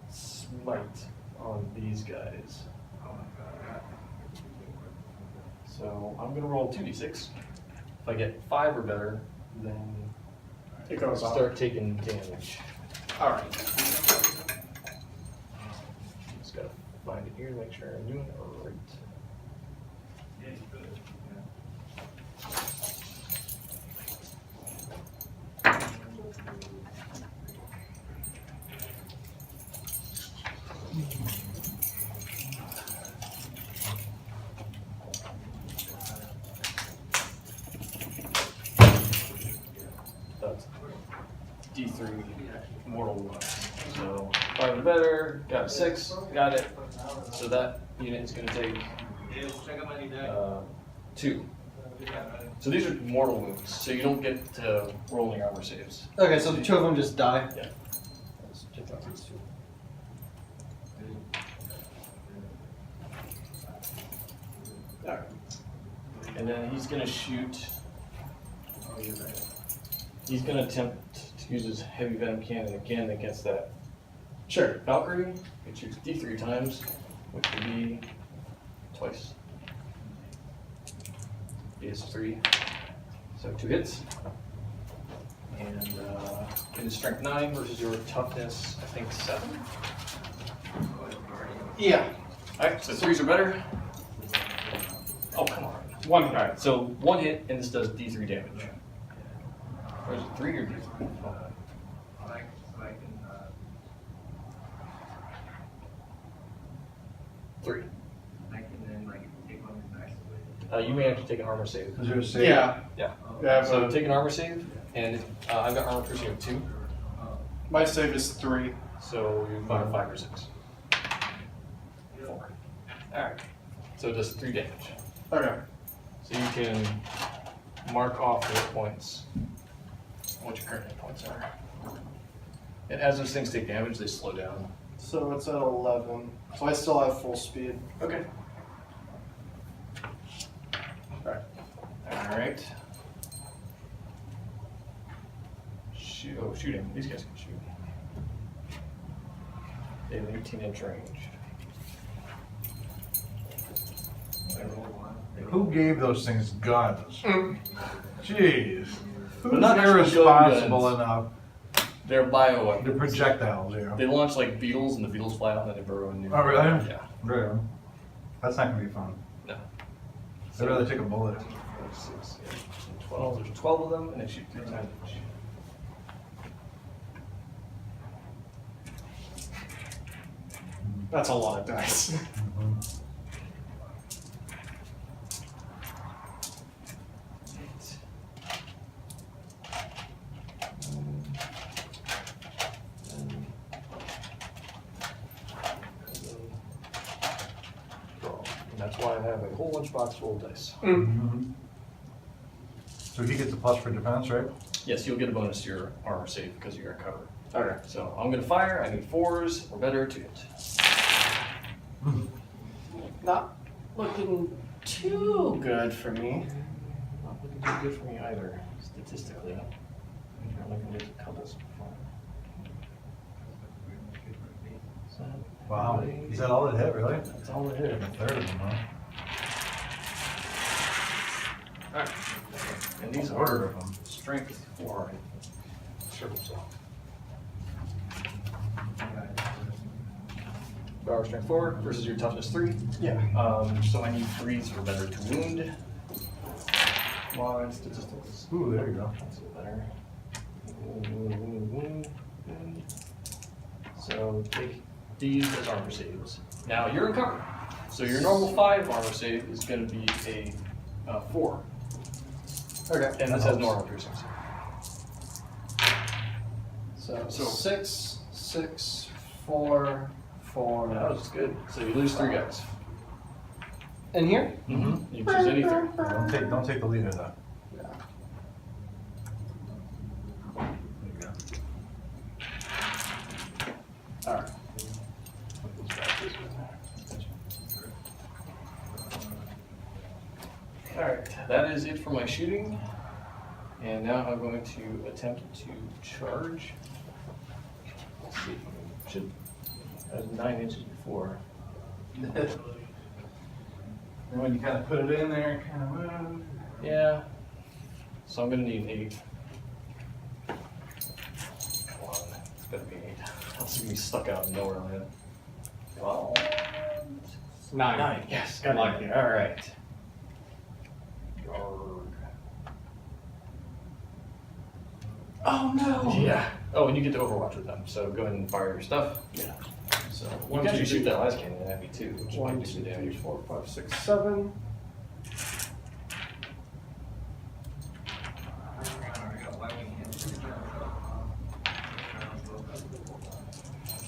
Smite on these guys. So I'm going to roll 2d6. If I get 5 or better, then It goes off. start taking damage. Alright. Just gotta find it here, make sure I'm doing it right. That's D3 mortal wounds. So 5 or better, got a 6, got it. So that unit is going to take Check out my new deck. 2. So these are mortal wounds, so you don't get to rolling armor saves. Okay, so the 2 of them just die. Yeah. Let's check out these 2. Alright. And then he's going to shoot. He's going to attempt to use his heavy venom cannon again against that. Sure, Valkyrie. It shoots D3 times, which would be twice. DS3. So 2 hits. And it is strength 9 versus your toughness, I think 7. Yeah. Alright, so 3s are better. Oh, come on. One guy. So 1 hit, and this does D3 damage. Or is it 3 or D3? Oh. So I can, 3. I can then like take on his dice. You may actually take an armor save. Is there a save? Yeah. Yeah. Yeah, So but take an armor save, and I've got armor piercing of 2. my save is 3. So you fire 5 or 6. 4. Alright. So it does 3 damage. Okay. So you can mark off the hit points, what your current hit points are. And as those things take damage, they slow down. So it's at 11. So I still have full speed. Okay. Alright. Alright. Shooting. These guys can shoot. They have an 18-inch range. Who gave those things guns? Jeez. Who's But not actual irresponsible guns. enough? They're bioweapons. The projectiles, yeah. They launch like beetles, and the beetles fly out and then they burrow in. Oh, really? Yeah. Really? That's not gonna be fun. No. I'd rather take a bullet. 6, 12. There's 12 of them, and they shoot 3 times each. That's a lot of dice. And that's why I have a whole lunchbox full of dice. Mhm. So he gets a plus for defense, right? Yes, you'll get a bonus to your armor save because you got cover. Okay. So I'm gonna fire. I need 4s or better to hit. Not looking too good for me. Not looking too good for me either, statistically. I'm only gonna get a couple before. So, Wow. Is that all it hit, really? that's all it hit. A third of them, huh? Alright. And these Order are of them. strength 4. Sure. So. Power strength 4 versus your toughness 3. Yeah. So I need 3s for better to wound. Come on, statistics. Ooh, there you go. That's better. Wound. So take these as armor saves. Now you're in cover. So your normal 5 armor save is going to be a 4. Okay. And this has no armor piercings. So So- 6, 6, 4, 4. That was good. So you lose 3 guys. In here? Mm-hmm. You choose any 3. Don't take the leader though. Yeah. There you go. Alright. Alright, that is it for my shooting. And now I'm going to attempt to charge. Let's see. Should. That was 9 inches before. And when you kind of put it in there, kind of move. Yeah. So I'm going to need an 8. Come on. It's got to be an 8. Else I'm going to be stuck out in nowhere land. Well, 9. Yes. Got Lucky. it. Alright. Yarg. Oh no! Yeah. Oh, and you get to overwatch with them. So go ahead and fire your stuff. Yeah. So you One, can two, actually shoot three. that last cannon at me too, which 1, might do 2, some 3, damage. 4, 5, 6, 7.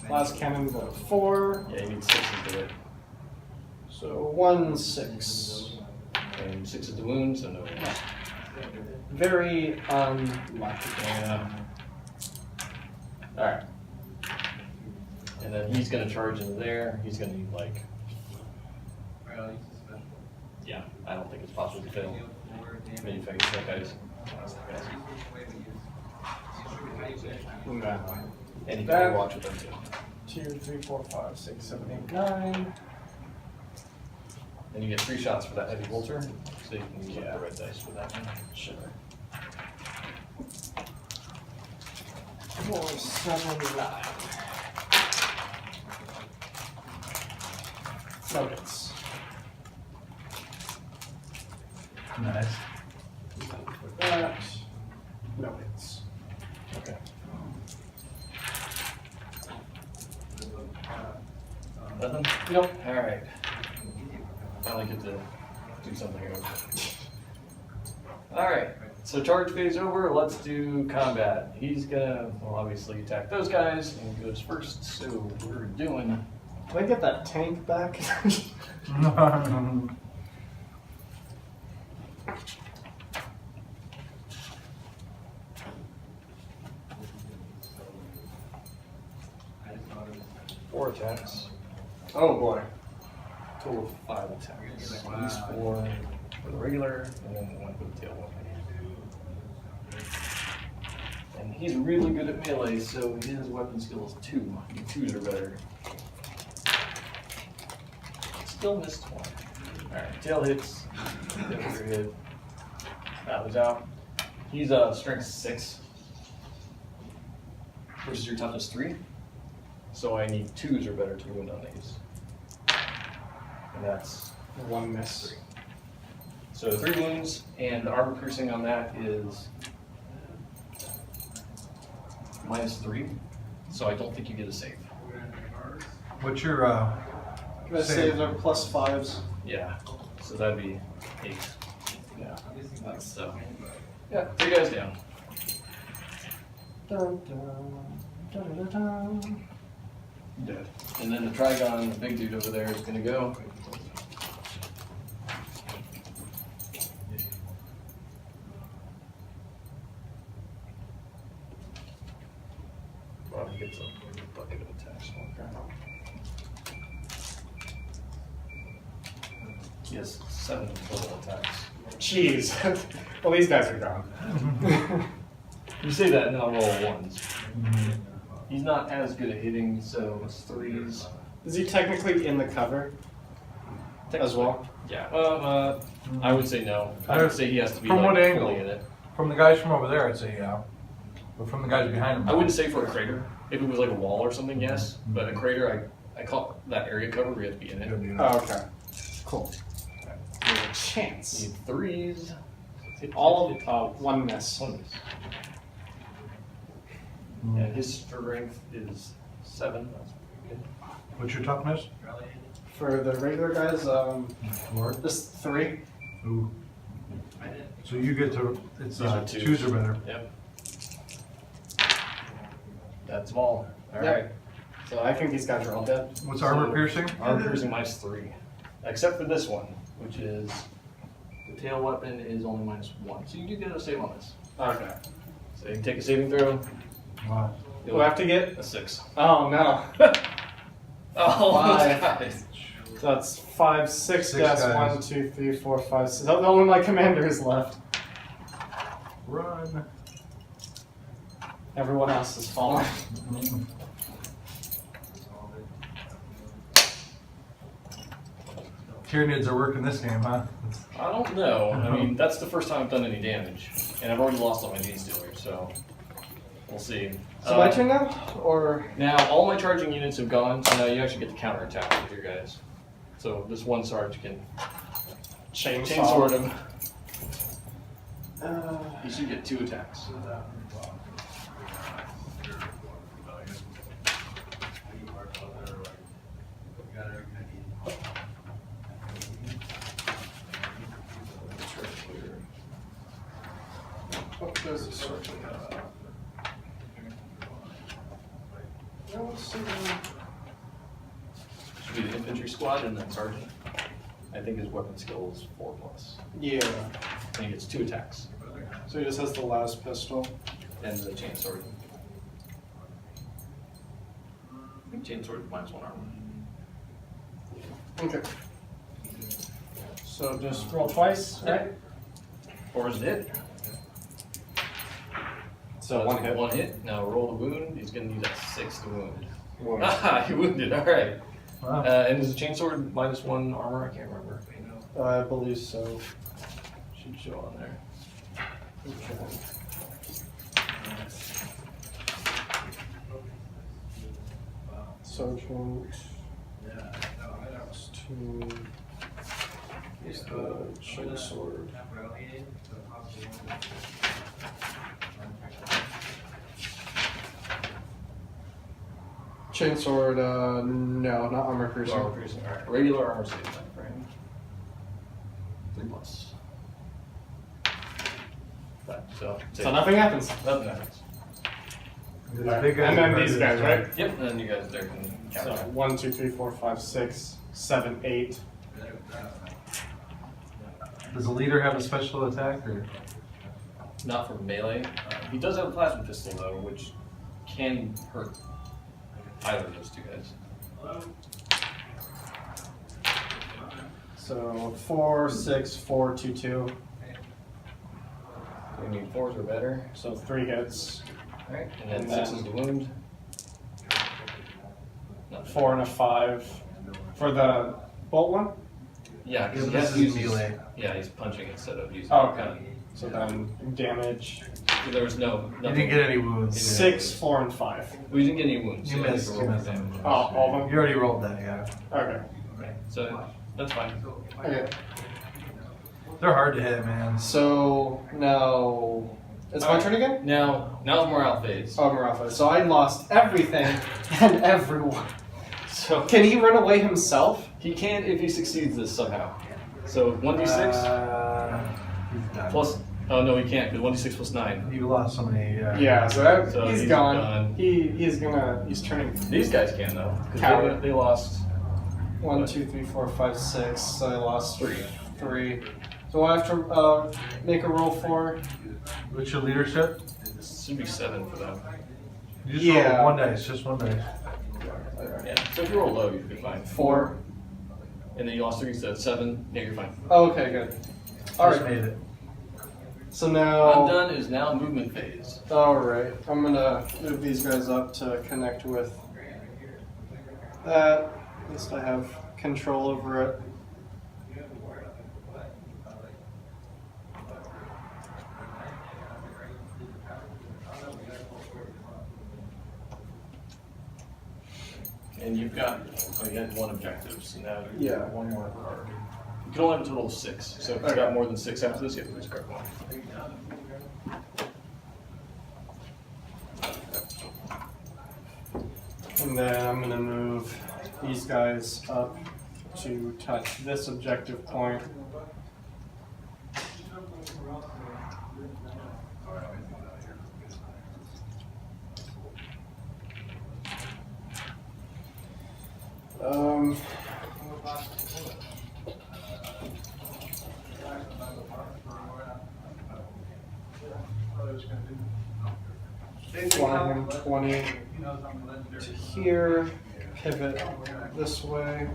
Last cannon go 4. Yeah, you need 6 to do it. So 1, 6. And 6 is the wound, so no. Very unlucky. Yeah. Alright. And then he's gonna charge into there. He's gonna need like. Yeah, I don't think it's possible to fail. Maybe if I get that guy's. And you can That- watch with them too. 2, 3, 4, 5, 6, 7, 8, 9. And you get 3 shots for that heavy bolter, so you can use the red dice for that one. Sure. 4, 7, 9. No hits. Nice. That. No hits. Okay. Nothing? Nope. Alright. Finally get to do something over. Alright, so charge phase over, let's do combat. He's gonna, well, obviously attack those guys, and he goes first, so we're doing. Can I get that tank back? Four attacks. Oh boy. Total of 5 attacks. At least 4 for the regular, and then 1 for the tail one. And he's really good at melee, so his weapon skill is 2. And 2s are better. Still missed 1. Alright, tail hits. Tails are hit. That was out. He's strength 6 versus your toughness 3. So I need 2s or better to wound on these. And that's 1 miss. so 3 wounds, and the armor piercing on that is -3. So I don't think you get a save. What's your My saves are +5s. Yeah. So that'd be 8. Yeah. So yeah, 3 guys down. Dun, dun, dun, dun, dun. Dead. And then the Trigon, the big dude over there, is gonna go. Well, he gets a bucket of attacks. He has 7 total attacks. Jeez. Well, these guys are gone. You say that, and then I'll roll 1s. He's not as good at hitting, so it's 3s. Is he technically in the cover as well? Yeah. I would say no. I would say he has to be From like, what angle? fully in it. From the guys from over there, I'd say yeah. But from the guys behind him, I wouldn't say for a crater. If it was like a wall or something, yes. But a crater, I I call that area cover. We have to be in it. Oh, okay. Cool. There's a chance. Need 3s. All of one miss. One miss. And his strength is 7. That's pretty good. What's your top miss? For the regular guys, 4. just 3. Ooh. So you get to, it's These are 2s are better. Yep. That's them all. All Yep. right. So I think these guys are all dead. What's armor piercing? Armor piercing -3, except for this one, which is the tail weapon is only -1. So you do get a save on this. Okay. So you can take a saving throw. Wow. Do I have to get? A 6. Oh no. Oh, Five. guys. So that's 5, 6 Six deaths. guys. 1, 2, 3, 4, 5, 6. Oh, only my commander is left. Run. Everyone else has fallen. Tyranids are working this game, huh? I don't know. I mean, that's the first time I've done any damage, and I've already lost all my D-Stealers, so we'll see. So my turn now? Or. Now, all my charging units have gone, so now you actually get to counterattack with your guys. So this one Sarge can chainsword him. You should get 2 attacks. Oh, there's a sword. Should be the infantry squad and then sergeant. I think his weapon skill is 4+. Yeah. And he gets 2 attacks. So he just has the last pistol. And the chainsword. I think chainsword -1 armor. Okay. So just roll twice, right? Or is it hit? So one hit. 1 hit. Now roll the wound. He's going to use that 6 to wound. Wound. Ah, he wounded. All right. Wow. And is the chainsword -1 armor? I can't remember. I believe so. Should show on there. Sergeant. Two. Is the chainsword. Chainsword, no, not armor piercing. Armor piercing. All right. Regular armor saving frame. 3+. So nothing happens. Nothing happens. The big guys And then are these better guys, than right? Yep. And then you guys there can So counter. 1, 2, 3, 4, 5, 6, 7, 8. Does the leader have a special attack or? Not for melee. He does have a plasma pistol though, which can hurt either of those 2 guys. So 4, 6, 4, 2, 2. I mean 4s or better. So 3 hits. Alright. And then And 6 then- is the wound. Nothing. 4 and a 5. For the bolt one? Yeah, because he This has to use is melee. Yeah, he's punching instead of using. Oh, okay. So then damage. There was no. You Nothing. didn't get any wounds. 6, 4, and 5. We didn't get any wounds. You so I missed. had You to roll missed. damage. Oh, all of them? You already rolled that, yeah. Okay. Okay, so that's fine. Okay. They're hard to hit, man. So now it's my turn again? Now's morale phase. Oh, Marafa. So I lost everything and everyone. So Can he run away himself? he can if he succeeds this somehow. So 1d6 He's done. plus. Oh no, he can't because 1d6 plus 9. You lost so many. Yeah, so, that, So he's he's gone. gone. He's turning These guys can though. 'Cause Coward. they lost. 1, 2, 3, 4, 5, 6. So I lost 3. 3. So I have to make a roll for. What's your leadership? This should be 7 for them. You just Yeah. roll one dice, just one dice. Yeah. So if you roll low, you'd be fine. 4. And then you lost 3, so 7. Yeah, you're fine. Oh, okay, good. All Just right. made it. So now. Undone is now movement phase. All right. I'm gonna move these guys up to connect with that. At least I have control over it. And And you've got, oh, you had one objective, so now you Yeah. have one more card. You can only have a total of 6, so if you've got more than 6 after this, you have to discard one. And then I'm gonna move these guys up to touch this objective point. Um, Flying 20 to here, pivot this way.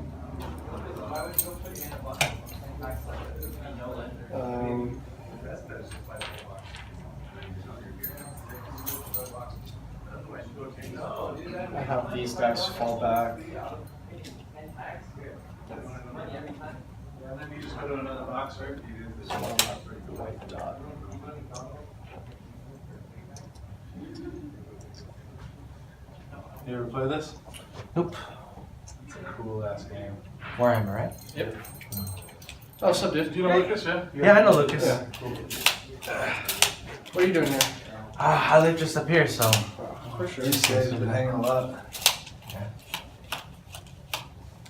I have these guys fall back. And then you just go to another box, right? White dot. You ever play this? Nope. It's a cool ass game. Warhammer, right? Yep. Oh, so dude, Do you know Lucas? Yeah. Yeah, I know Lucas. Yeah. What are you doing here? I live just up here, so. For sure. These guys have been hanging a lot.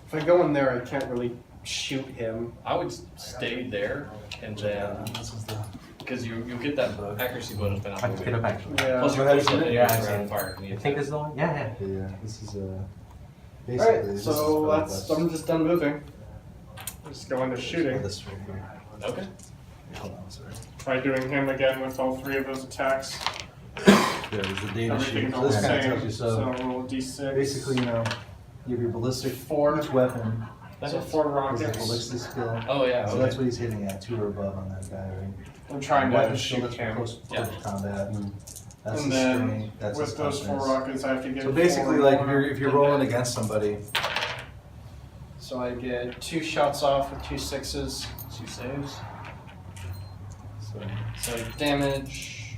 If I go in there, I can't really shoot him. I would stay there and then, This is the. because you'll get that accuracy bonus by not I can get moving. it back. Yeah. Plus, you're Go ahead, close see it? Yeah, I see around it. fire. You think this is the one? Yeah, yeah. Yeah, this is basically. Alright, this so is that's, I'm just done moving. Just go into shooting. This right here. Okay. Hold on, sorry. Try doing him again with all 3 of those attacks. There's the data sheet. Everything's So all the this kind of same. tells you So roll a d6. basically, you know, you have your ballistic. 4. Each weapon So 4 has a rockets. ballistic skill. Oh, yeah. So Okay. that's what he's hitting at, 2 or above on that guy, right? I'm trying Weapon to skill, shoot that's him. close Yeah. combat. That's And his then strength. That's his with those 4 toughness. rockets, I have to get. So basically, 4 like more. if you're rolling against somebody, So I get 2 shots off with 2 6s. 2 saves. so, So damage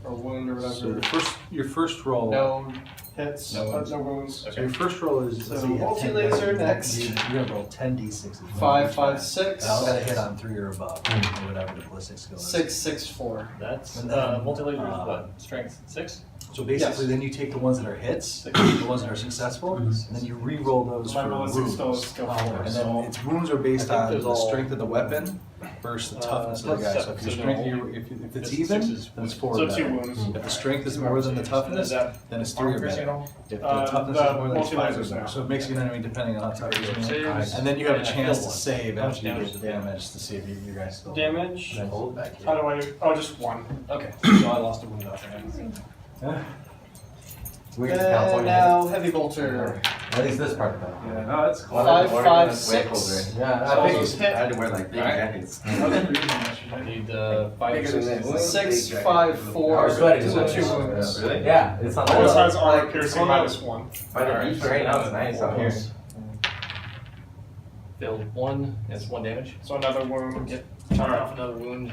or wound or so whatever. your first roll. No. hits, No wounds. no wounds. So your first roll is So let's say you have 10 multi-laser dice, next. You're gonna roll 10 d6s. 5, 5, 6. And I'll get a hit on 3 or above, or whatever the ballistic skill is. 6, 6, 4. That's And then, multi-laser is what? Strength 6? So basically, Yes. then you take the ones that are hits, the ones that are successful, and then you re-roll those My for ballistic wounds. skill is skill 4. And then So its wounds are based I think on there's the all- strength of the weapon versus the toughness of the guy. So if your so strength, no, if it's this even, six is- then it's 4 So or 2 better. wounds. If the strength is more than the toughness, then it's 3 or better. If the toughness the is more than 5 or multi-lasers better. now. So it makes you an enemy depending on how tough you are. Saves. And then you have a And I chance killed to one. save How much after you damage get is the it? damage to see if you guys still damage. Then hold back How do I? Oh, just 1. Okay, so I lost a wound off there. And now heavy bolter. At least this part though. Yeah, no, that's cool. 5, Warhammer 5, was way 6. colder. Yeah, So I think those hit. I had to wear like big Alright. jackets. I need 5 Bigger than this. 6. 6, 5, 4. Our sweating is 2 not wounds. Really? Yeah, it's not This that. has armor like, piercing hold on. -1. By the beach right now, it's nice out here. Failed 1. That's 1 damage. So another wound. Yep. Turn Alright. off another wound.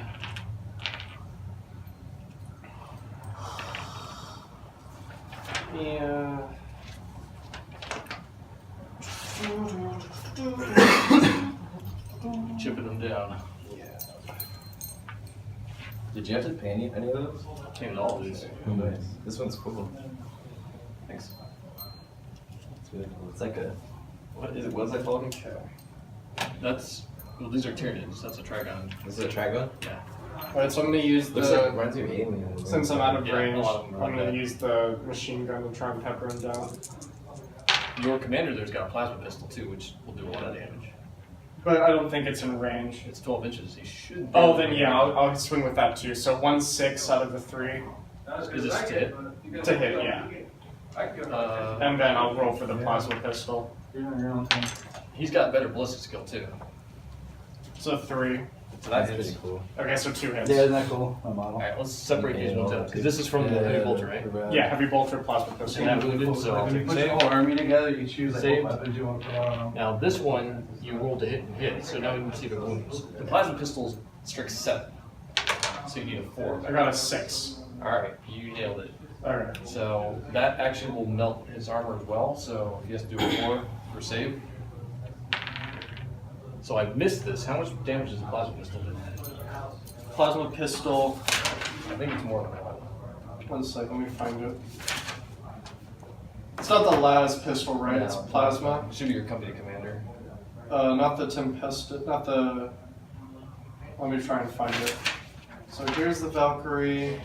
Yeah. Chipping them down. Did you have to pay any of those? Came to all of these. Nice. This one's cool. Thanks. It's really cool. It's like a, what is it? What's that called? That's, well, these are Tyranids. That's a Trigon. Is it a trigon? Yeah. Alright, so I'm gonna use Looks like it the. reminds me of aliens. Since I'm out of Yeah, a range, lot of them are I'm like gonna that. use the machine gun and try and pepper him down. Your commander there's got a plasma pistol too, which will do a lot of damage. But I don't think it's in range. It's 12 inches. He should. Oh, then yeah, I'll swing with that too. So 1 6 out of the 3 Is this to hit? to hit, yeah. And then I'll roll for the plasma pistol. He's got better ballistic skill too. So 3. So that That's hits. pretty cool. Okay, so 2 hits. Yeah, isn't that cool? My model. Alright, let's separate these ones out because this is from the heavy bolter, right? Yeah, heavy bolter, plasma And pistol. that wounded, so I'll When you take put your save. whole army together, you choose like Save. what weapons you want to put on them. Now this one you rolled to hit and hit, so now we can see the wounds. The plasma pistol's strict 7, so you need a 4. I got a 6. Alright, you nailed it. Alright. So that actually will melt his armor as well, so he has to do a 4 for save. So I missed this. How much damage does the plasma pistol do? Plasma pistol. I think it's more than that. 1 second, let me find it. It's not the las pistol, right? It's No. plasma. Should be your company commander. Not the Tempest, not the. Let me try and find it. So here's the Valkyrie.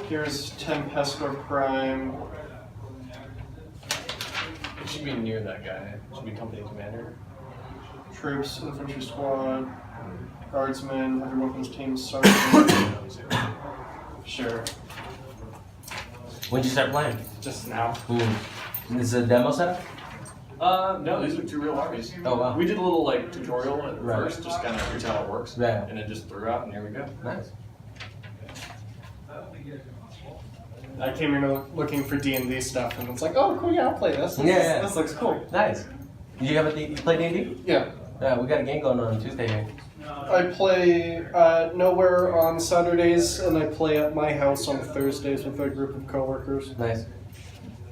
Here's Tempestor Prime. It should be near that guy. It should be company commander. Troops, infantry squad, guardsmen, heavy weapons team, sergeant. Sure. When'd you start playing? Just now. This is a demo setup? No, these are 2 real armies. Oh, wow. We did a little like tutorial at Right. first, just kind of here's how it works. Yeah. And then just threw out, and here we go. Nice. I came here looking for D&D stuff, and it's like, oh, cool, yeah, I'll play this. Yeah. This looks cool. Nice. You play D&D? Yeah. Yeah, we got a game going on Tuesday here. I play nowhere on Saturdays, and I play at my house on Thursdays with a group of coworkers. Nice.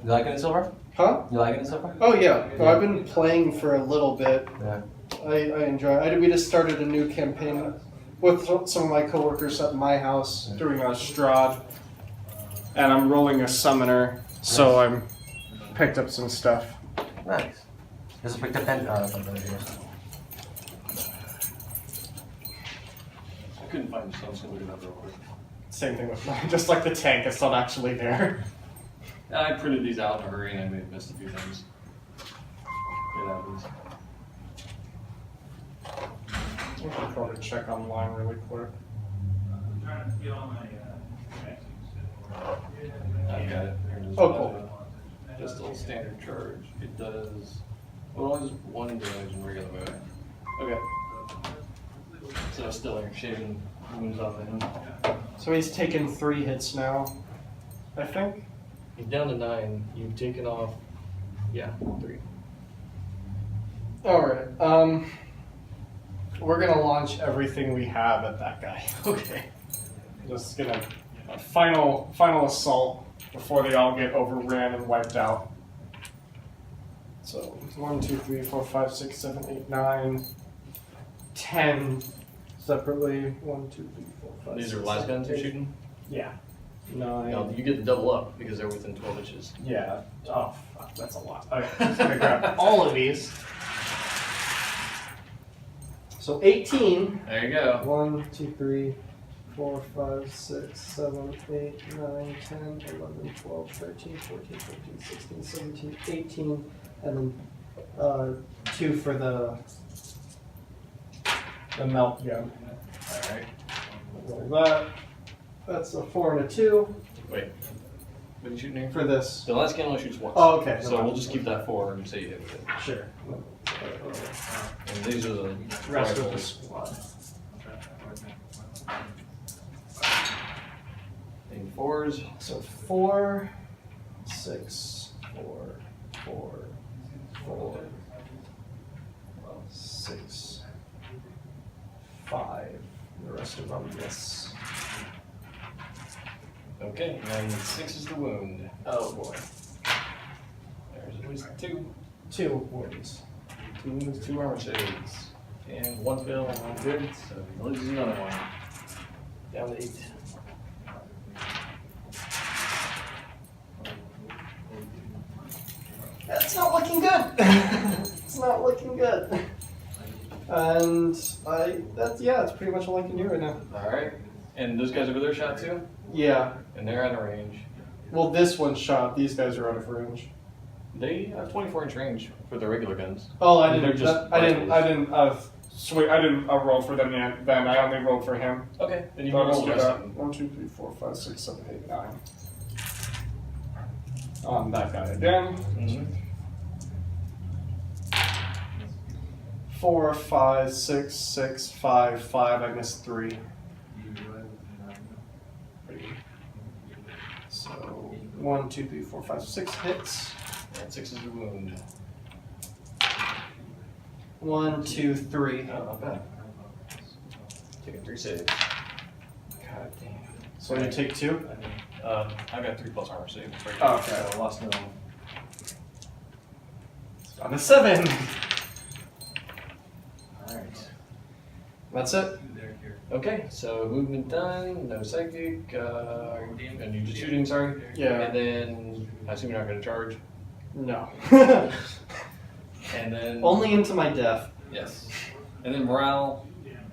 You liking it so far? Huh? You liking it so far? Oh yeah. No, I've been playing for a little bit. Yeah. I enjoy it. We just started a new campaign with some of my coworkers at my house doing a Strahd, and I'm rolling a summoner, so I'm picked up some stuff. Nice. Just picked up something here. I couldn't find this, so I'm just gonna look it up real quick. Same thing with mine, just like the tank, it's not actually there. I printed these out in a hurry, and I may have missed a few things. It happens. I can probably check online really quick. I got it. Here it is. Oh, cool. Just a standard charge. It does. Well, it only does 1 damage in regular mode. Okay. So still like shaving wounds off of him. So he's taken 3 hits now, I think. He's down to 9. You've taken off. Yeah, 3. Alright, we're gonna launch everything we have at that guy. Okay. Just gonna final assault before they all get overran and wiped out. So 1, 2, 3, 4, 5, 6, 7, 8, 9, 10 separately. 1, 2, 3, 4, 5. These are 6, las 7, guns you're 8. shooting? Yeah. 9. No, you get the double up because they're within 12 inches. Yeah. Oh, fuck, that's a lot. Okay, just gonna grab all of these. So 18. There you go. 1, 2, 3, 4, 5, 6, 7, 8, 9, 10, 11, 12, 13, 14, 15, 16, 17, 18, and then 2 for the melt gun. Alright. Roll that. That's a 4 and a 2 Wait. What are you shooting here? for this. The last gun only shoots once. Oh, okay. So we'll just keep that 4 and say you hit with it. Sure. And these are the Rest of the rifles. squad. And 4s. So 4, 6, 4, 4, 4, 6, 5. The rest of them miss. Okay, and 6 is the wound. Oh boy. There's at least 2. 2 wounds. 2 wounds, 2 armor saves. And 1 fail and 1 good, so he loses another one. Down to 8. That's not looking good. It's not looking good. And that's pretty much all I can do right now. Alright. And those guys over there shot too? Yeah. And they're out of range. Well, this one shot. These guys are out of range. They have 24-inch range for their regular guns. Oh, I And they're didn't. just I didn't rifles. roll for them yet. Then I only rolled for him. Okay, then you So can let's roll the do rest that. of them. 1, 2, 3, 4, 5, 6, 7, 8, 9. On that guy again. Mhm. 4, 5, 6, 6, 5, 5. I missed 3. So 1, 2, 3, 4, 5, 6 hits. And 6 is the wound. 1, 2, 3. Oh, not bad. Taking 3 saves. God damn. So you take 2? I've got 3+ armor save. Oh, okay. So I lost no. On a 7! Alright. That's it? Okay, so movement done, no psychic, and you just shooting, sorry? Yeah. And then, I assume you're not going to charge. No. And then. Only into my death. Yes. And then morale,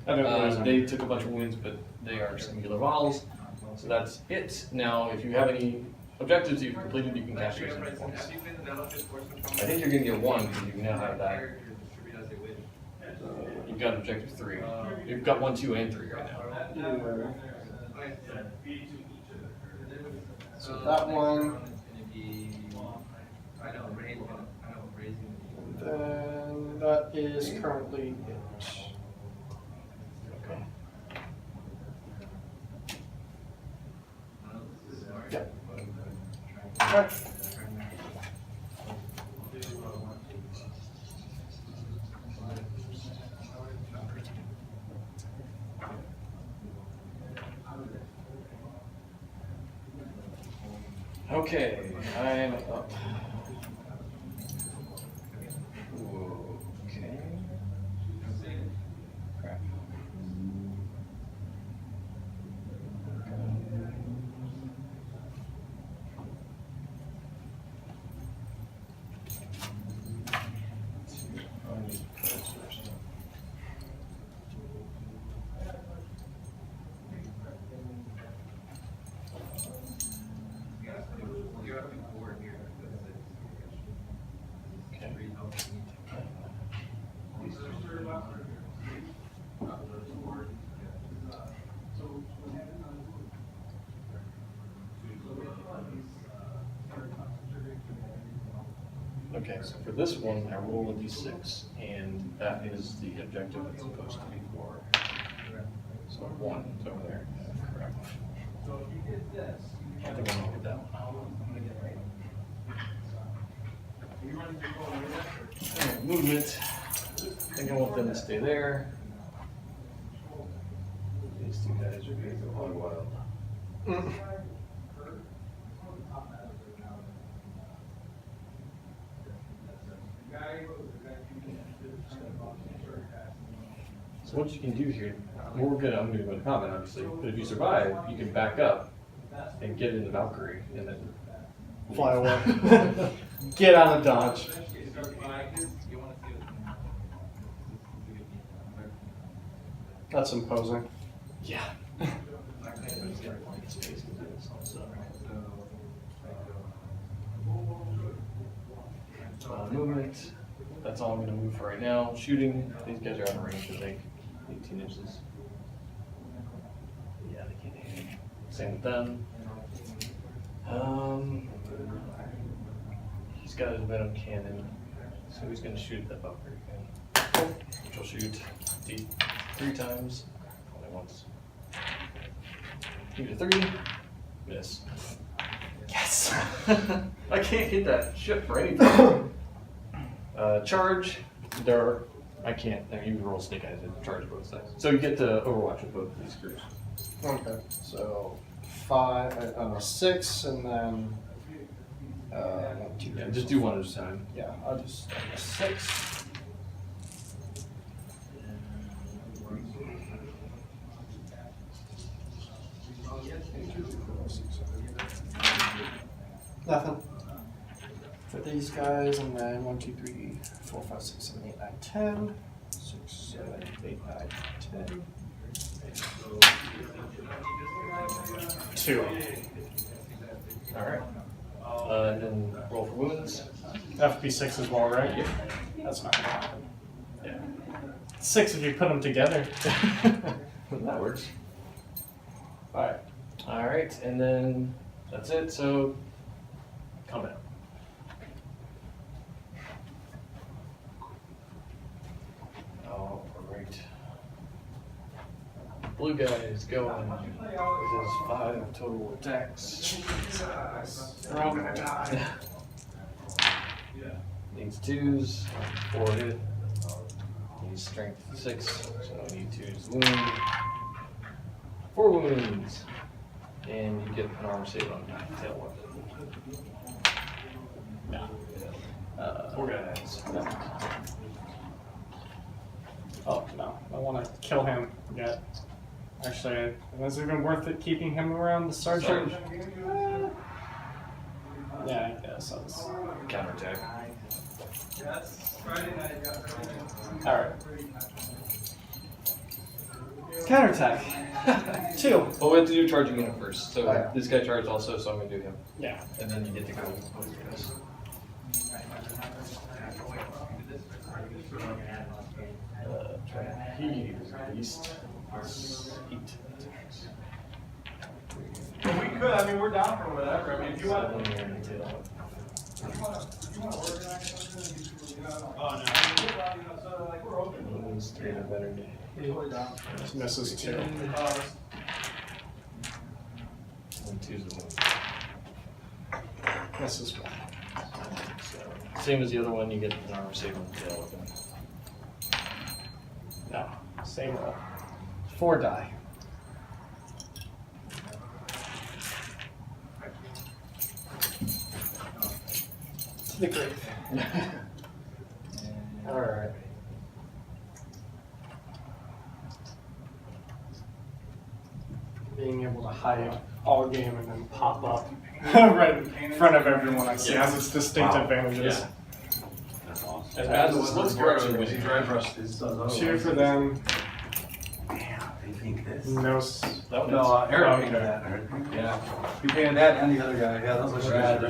I don't know. they took a bunch of wounds, but they are singular vols. So that's it. Now, if you have any objectives you've completed, you can cast your points. I think you're going to get 1 because you now have that. You've got objective 3. You've got 1, 2, and 3 right now. So that one. Then that is currently it. Okay. Yep. Alright. Okay, I'm up. Okay. Crap. Okay, so for this one, I roll a d6, and that is the objective it's supposed to be for. So 1 is over there. Correct. I think I'm gonna get that one. Alright, movement. I think I want them to stay there. These 2 guys are gonna go hog wild. So what you can do here, I'm gonna go to combat obviously, but if you survive, you can back up and get into Valkyrie and then Fly away. Get out of dodge. That's imposing. yeah. Movement. That's all I'm going to move for right now. Shooting. These guys are out of range, I think. 18 inches. Yeah, they can't hit me. Same with them. He's got his Venom cannon, so he's going to shoot at that Valkyrie again. Which will shoot 3 times. Only once. Give it a 3. Miss. Yes! I can't hit that shit for anything. Charge. I can't. I mean, you roll snake eyes and charge both sides. So you get to Overwatch with both of these crews. Okay. So 6, and then 1, 2, 3. Yeah, just do 1 at a time. Yeah, I'll just 6. Nothing. For these guys, and then 1, 2, 3, 4, 5, 6, 7, 8, 9, 10. 6, 7, 8, 9, 10. 2. Alright. And then roll for wounds. FP6 as well, right? Yeah. That's not gonna happen. Yeah. 6 if you put them together. That works. Alright. Alright, and then that's it. So, combat. Alright. Blue guy is going. This is 5 total attacks. They're all gonna die. Needs 2s, 4 hit. Needs strength 6, so I need 2s wound. 4 wounds. and you get an armor save on tail weapon. No. Four guys. Oh, no. I want to kill him yet. Actually, was it even worth it keeping him around the sergeant? Yeah, I guess. Counterattack. Alright. Counterattack. 2. Well, we have to do charging unit first. So Okay. this guy charged also, so I'm going to do him. Yeah. And then you get to go with this. He beast. 8 attacks. We could, I mean, we're down for whatever. I mean, if you want. 7 and tail. Oh, no. So, like, we're open. He's 3 and better day. This misses 2. And 2's the one. Misses 1. So, same as the other one, you get an armor save on the tail weapon. No. Same roll. 4 die. To the grave. Alright. Being able to hide all game and then pop up right in front of everyone I see has its distinct advantages. As bad as it looks correctly when you dry brush these. 2 for them. They think this. No. That one No, is. Eric painted Okay. that. Yeah. You painted that and the other guy. Yeah, those look rad.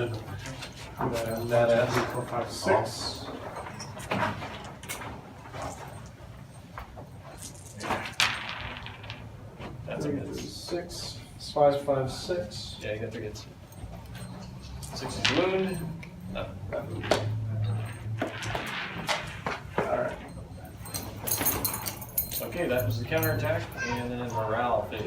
That 3, 4, 5, 6. That's a good. 6. 5, 5, 6. Yeah, you got 3 hits. 6 is wound. No. Alright. Okay, that was the counterattack, and then morale phase.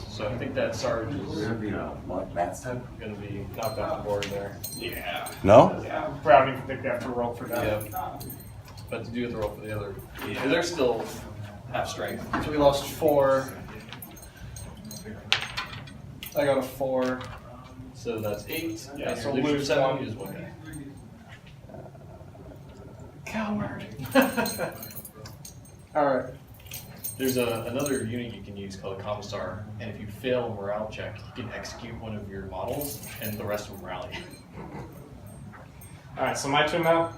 So I think that Sarge is Gonna be what? Bats type? going to be knocked off the board there. Yeah. No? Yeah. I don't even think they have to roll for that. Yeah. But to do with the roll for the other, they're still half strength. So we lost 4. I got a 4. So that's 8. Yeah, and so you lose lose 7, 1. use 1 guy. Coward. Alright. There's another unit you can use called a commissar, and if you fail a morale check, you can execute one of your models, and the rest will rally. Alright, so my turn now.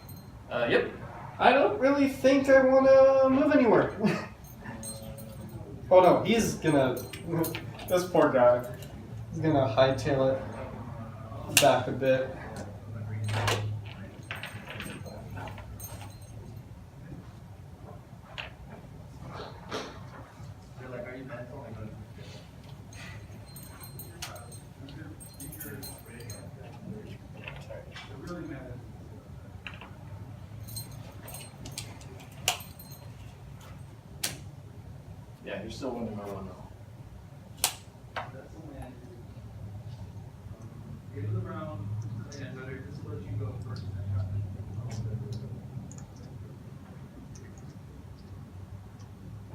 Yep. I don't really think I want to move anywhere. Oh no, he's gonna. This poor guy. He's gonna hightail it back a bit. They're like, are you mental? I'm like, really mad. Yeah, you're still winning by 1 though. That's only I do. Give it a round, and better just let you go first.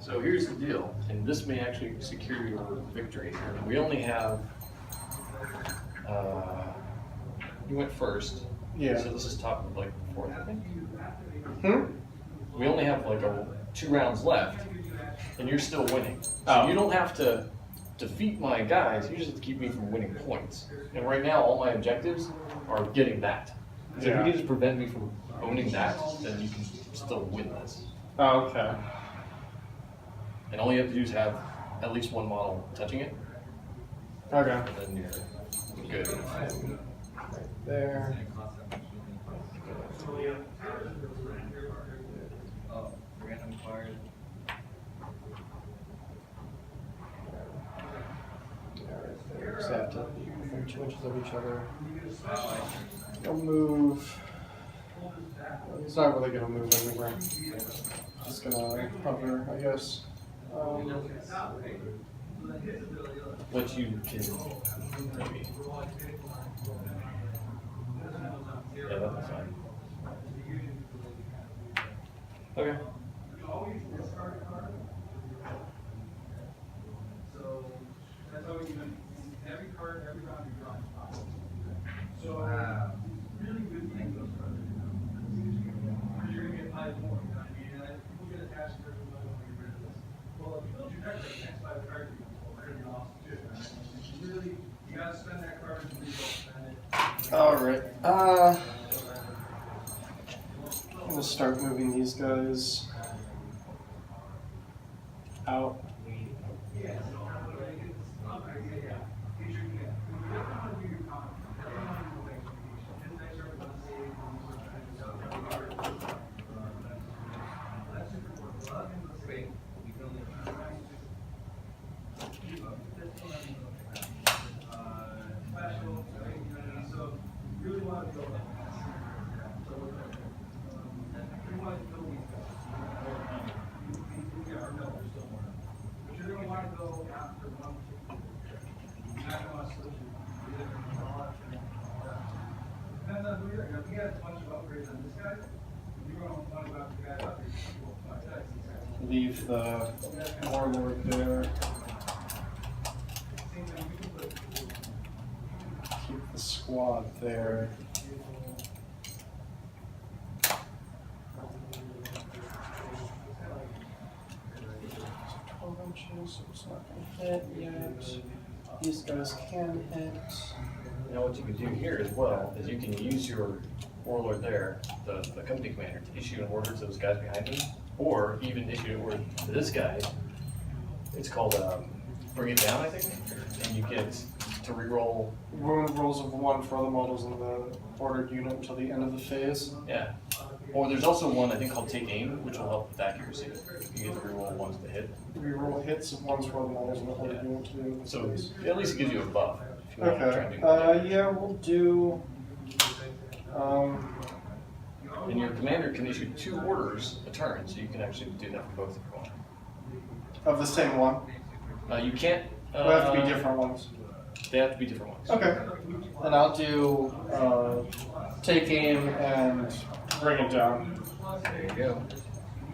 So here's the deal, and this may actually secure your victory here. We only have, you went first. Yeah. So this is top of like 4th, I think. Hmm? We only have like 2 rounds left, and you're still winning. So Oh. you don't have to defeat my guys, you just have to keep me from winning points. And right now, all my objectives are getting that. So if Yeah. you can just prevent me from owning that, then you can still win this. Oh, okay. And all you have to do is have at least 1 model touching it, Okay. and then you're good. Right there. Oh, random fire. Just have to be within 2 inches of each other. He'll move. He's not really gonna move anywhere. Just gonna hover, I guess. What you can maybe. Yeah, that'll be fine. Okay. So that's always even every card moving these guys out. Leave the warlord there. Keep the squad there. So it's not going to hit yet. These guys can hit. Now what you can do here as well is you can use your warlord there, the company commander, to issue an order to those guys behind him, or even issue an order to this guy. It's called Bring It Down, I think, and you get to reroll. Wound rolls of 1 for all the models in the ordered unit until the end of the phase. Yeah. Or there's also one I think called Take Aim, which will help with accuracy. You get to reroll 1 to the hit. Reroll hits of 1 for all the models in the ordered unit to the end of the So phase. at least it gives you a buff. If you want to try and do Okay. Yeah, we'll do. And your commander can issue 2 orders a turn, so you can actually do that for both if you want. Of the same one. You can't. They have to be different ones. They have to be different ones. Okay. And I'll do Take Aim and Bring It Down. There you go.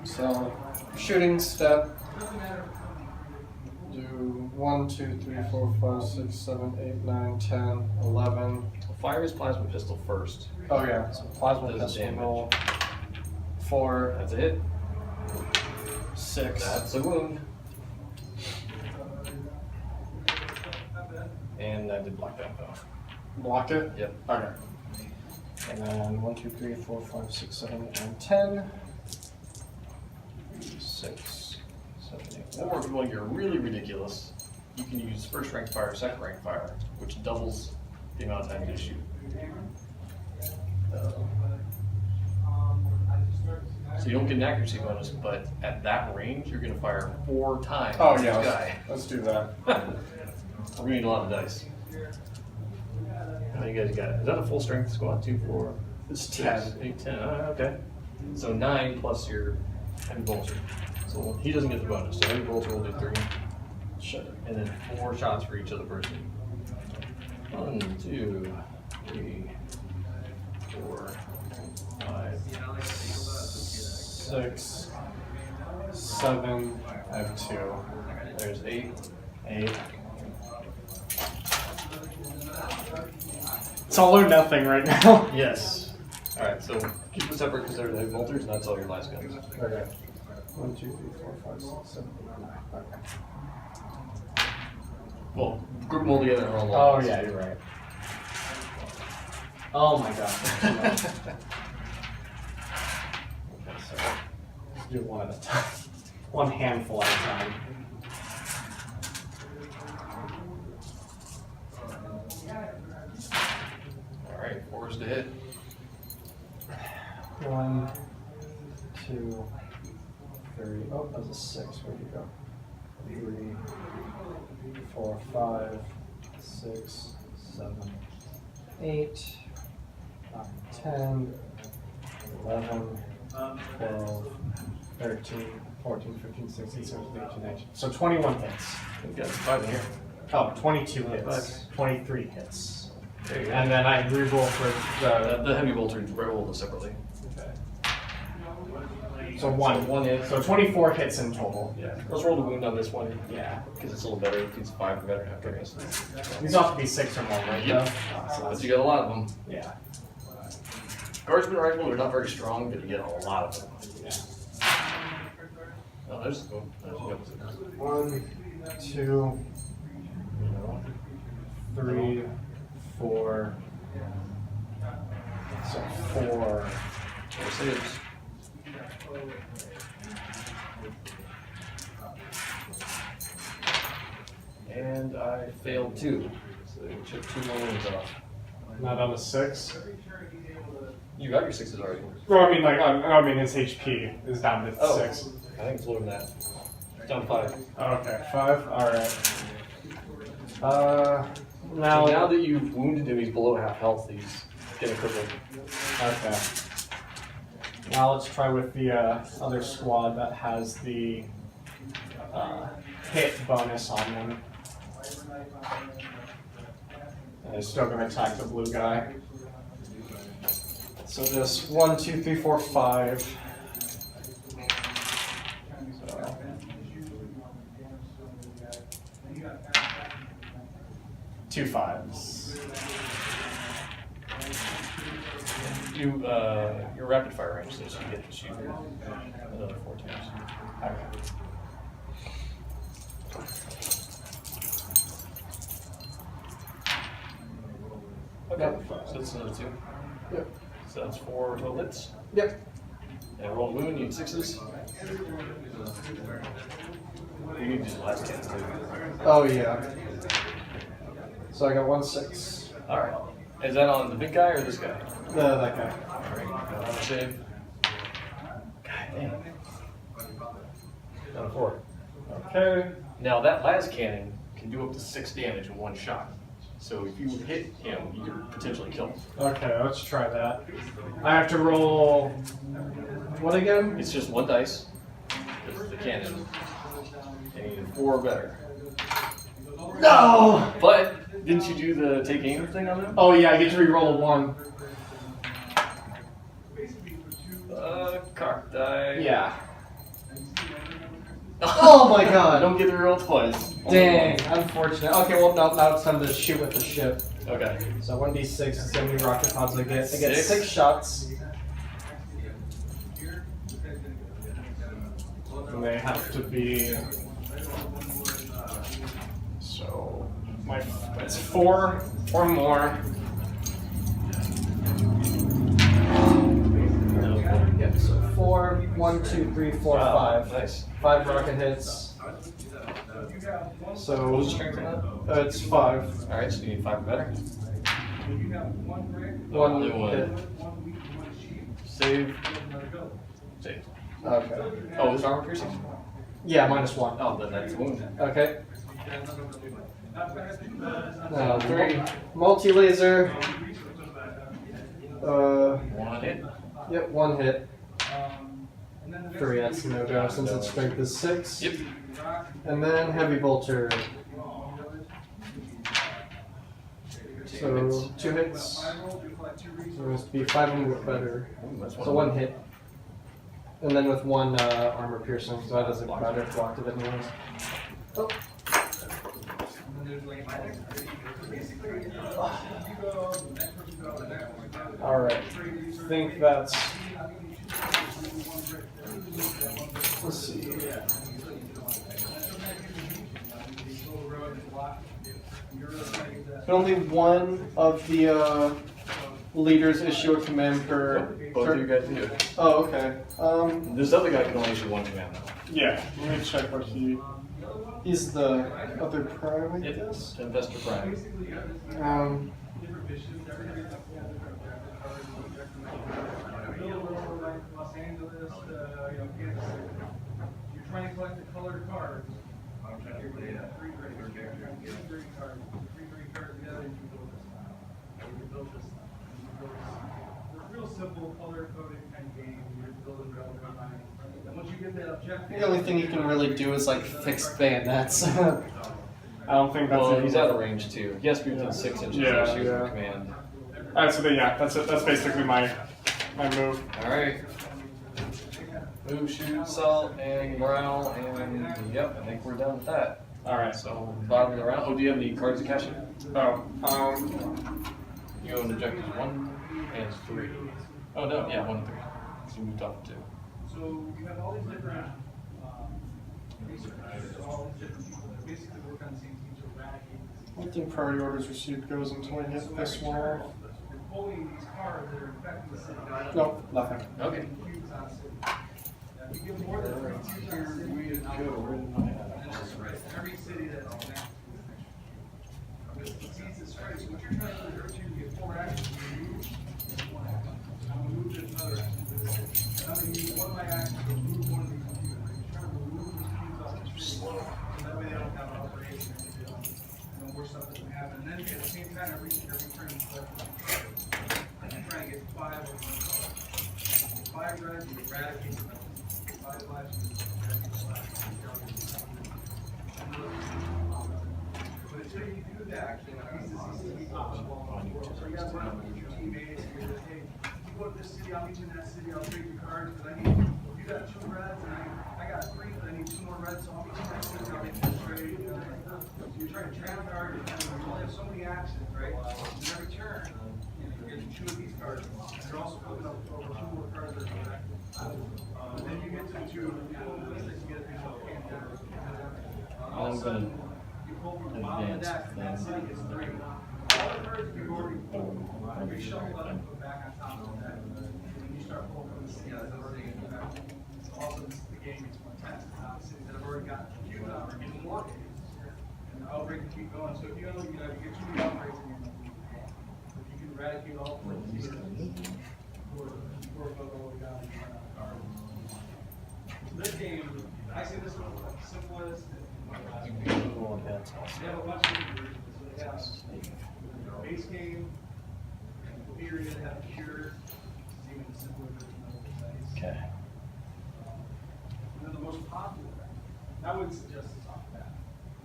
So, shooting step. Do 1, 2, 3, 4, 5, 6, 7, 8, 9, 10, 11. Fire his plasma pistol first. Oh yeah, so plasma Does pistol damage. roll. 4, That's a hit. 6. That's a wound. And I did block that though. Block it? Yep. Okay. And then 1, 2, 3, 4, 5, 6, 7, 8, 9, 10. 6, 7, 8, 9. Or if you want to get really ridiculous, you can use first rank fire, second rank fire, which doubles the amount of time you shoot. So you don't get an accuracy bonus, but at that range, you're going to fire 4 times Oh this yeah, guy. let's do that. We're going to need a lot of dice. How many guys you got? Is that a full strength squad? 2, 4, It's 6, 10. 8, 10. Okay. So 9 plus your heavy bolter. So he doesn't get the bonus. So heavy bolter will do 3. Sure. And then 4 shots for each other person. 1, 2, 3, 4, 5, 6, 7. I have 2. There's 8. 8. It's all or nothing right now. Yes. Alright, so keep them separate because they're the heavy bolters, and that's all your last guns. Okay. 1, 2, 3, 4, 5, 6, 7, 8, 9. Okay. Well, group them all together and roll Oh ones. yeah, you're right. Oh my god. Okay, so let's do one at a time. One handful at a time. Alright, 4s to hit. 1, 2, 3. Oh, that was a 6. Where'd you go? 3, 4, 5, 6, 7, 8, 9, 10, 11, 12, 13, 14, 15, 16, 17, 18, 19. So 21 hits. We've got 5 in here. Oh, 22 hits. Nice. 23 hits. There you go. And then I reroll for The heavy bolter rolled separately. so one. One hit. So 24 hits in total. Yeah. Let's roll the wound on this one. Yeah. Because it's a little better. It's 5 or better after this. These ought to be 6 or more, right? Yep. though? So But that's- you got a lot of them. yeah. Guardsmen rifle are not very strong, but you get a lot of them. Yeah. Oh, there's the there's a couple. 1, 2, 3, 4. So 4. 4 saves. And I failed 2. So they took 2 more wounds off. Not on a 6. You got your 6s already. Well, I mean, like, I mean, his HP is down to Oh. 6. I think it's lower than that. It's down to 5. Okay, 5. All right. Now Now. that you've wounded him, he's below half health. He's getting crippled. Okay. Now let's try with the other squad that has the hit bonus on them. And they're still going to attack the blue guy. So this 1, 2, 3, 4, 5. So. 2 5s. Your rapid fire range says you get to shoot another 4 times. Okay, so that's another 2. Yep. So that's 4 total hits. Yep. And roll wound, you need 6s. You need just last cannon too. Oh yeah. So I got 1 6. Alright. Is that on the big guy or this guy? That guy. Alright, save. God damn. Down to 4. Okay. Now that last cannon can do up to 6 damage in one shot. So if you hit him, you could potentially kill him. Okay, let's try that. I have to roll. What again? It's just 1 dice. This is the cannon. And you need 4 or better. No! But didn't you do the take aim thing on him? Oh yeah, I get to re-roll a 1. Cock die. Yeah. Oh my god! I don't get to roll twice. Dang, unfortunate. Okay, well now it's time to shoot with the ship. Okay. So 1d6 is how many rocket pods I get. I get 6. 6 shots. And they have to be. So that's 4 or more. Yep, so 4, 1, 2, 3, 4, Wow, 5. nice. 5 rocket hits. What was So the strength on that? it's 5. Alright, so you need 5 or better. 1 Only hit. 1. Save. Save. Okay. Oh, is armor piercing? Yeah, -1. Oh, then that's a wound. Okay. 3. Multi-laser. 1 hit. Yep, 1 hit. 3, that's no go since its strength is 6. Yep. And then heavy bolter. So 2 hits. So it must be 5 and better. Ooh, that's So 1 hit. And then with 1 armor piercing, so that doesn't matter if blocked it anyways. Oh. Alright. I think that's. Let's see. Only one of the leaders issue a command per. Both of you guys do. Oh, okay. This other guy can only issue 1 command though. Yeah, let me check what he. He's the other prime, I It guess. is. Investor Prime. Los Angeles, you're trying to collect the colored cards. Three green cards. 3 green cards together, you can build this. You can build this. It's a real simple color coded kind of game. You're building railroad lines. And once you get that objective, The only thing you can really do is like fix bayonets. I don't think that's Well, it. he's out of range too. He has to be within 6 inches Yeah, to issue yeah. a command. Alright, so then, yeah, that's it. That's basically my move. Alright. Move, shoot, assault, and morale, and yep, I think we're done with that. Alright, So, bottom of the round. Oh, do you have any cards to cash in? oh, You own objectives 1 and 3. Oh, no, yeah, 1 and 3. So you moved off 2. so you have all these different researchers, all these different people that basically work on the same team to eradicate I don't think priority orders received goes until I hit this wall. We're pulling these cards that are infecting the city. Nope, nothing. Okay. Cubes on city. Every city that's connected. Jesus Christ, what you're trying to do is you get 4 actions. I'm gonna move to another action. I'm gonna use one of my actions to move one of these computers. You're trying to remove these things off the street. So that way they don't have an operation. More stuff doesn't happen. And then at the same time, every turn you flip. I'm trying to get 5 of them. 5 reds, you eradicate them. 5 lives, you eradicate the last. But until you do that, you know, so you have one of your teammates who says, hey, you go to this city, I'll meet you in that city, I'll trade you cards, because I need, you got 2 reds, and I got 3, but I need 2 more reds, so I'll meet you in that city, I'll make this trade. So you're trying to trap card, you only have so many actions, right? And every turn, you get 2 of these cards. You're also putting up over 2 more cards that are active. Then you get to 2, you get a visual hand. All of a sudden, you pull from the bottom of the deck, and that city gets 3. All the cards you've already pulled, you shuffle up and put back on top of the deck. And then you start pulling from the city that's already in the deck. So also, the game gets more intense. Now, the cities that have already got queued up are getting more games. And the outbreak can keep going. So if you know, you get 2 new outbreaks in your game, if you can eradicate all 4 of these, or go all the way down. This game, I say this one is the simplest. They have a bunch of different versions. So they have base game, period, have cure, it's even a simpler version of the dice. Okay. And then the most popular, I would suggest it's off that.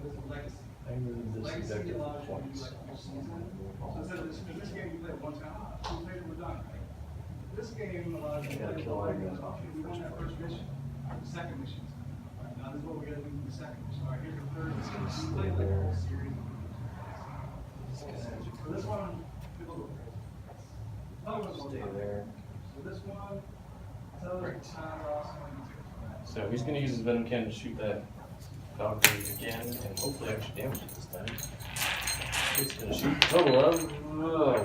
This is Legacy. I moved this Legacy executive allows you to do twice. like full season. So instead of this game you play it one time, we played it, we're done. This game allows you to play it all again. We won that first mission, the second mission. Now this is what we gotta do in the second mission. All right, here's the third mission. We played like the whole series. So this one, people go crazy. Other ones Stay there. So this one, Right. Ross, So he's going to use his venom cannon to shoot that Valkyrie again, and hopefully actually damage it this time. It's going to shoot a total of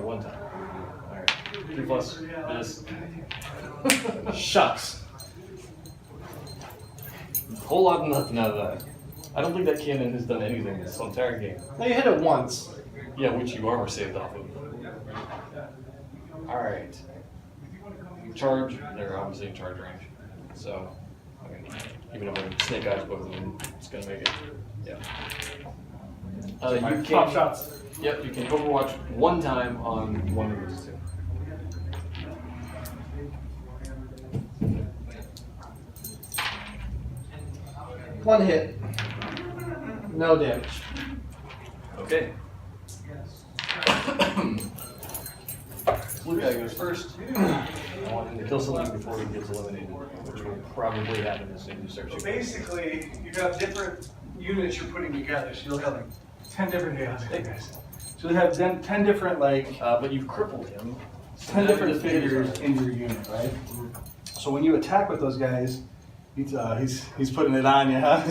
1 time. Alright, 3 plus this. Shucks. Whole lot of nothing out of that. I don't think that cannon has done anything this entire game. Now you hit it once. Yeah, which you armor saved off of. Alright. Charge, they're obviously in charge range. So, I mean, even if I snake eyes both of them, it's gonna make it. Yeah. You can, Pop shots. Yep, you can overwatch 1 time on one of those 2. One hit. No damage. Okay. Blue guy goes first. I want him to kill something before he gets eliminated, which will probably happen as soon as you start So shooting. basically, you have different units you're putting together. So you'll have like 10 different guys. So you have 10 different But you've crippled him. So 10 now different he doesn't figures use in your unit, right? So when you attack with those guys, he's putting it on you. Huh?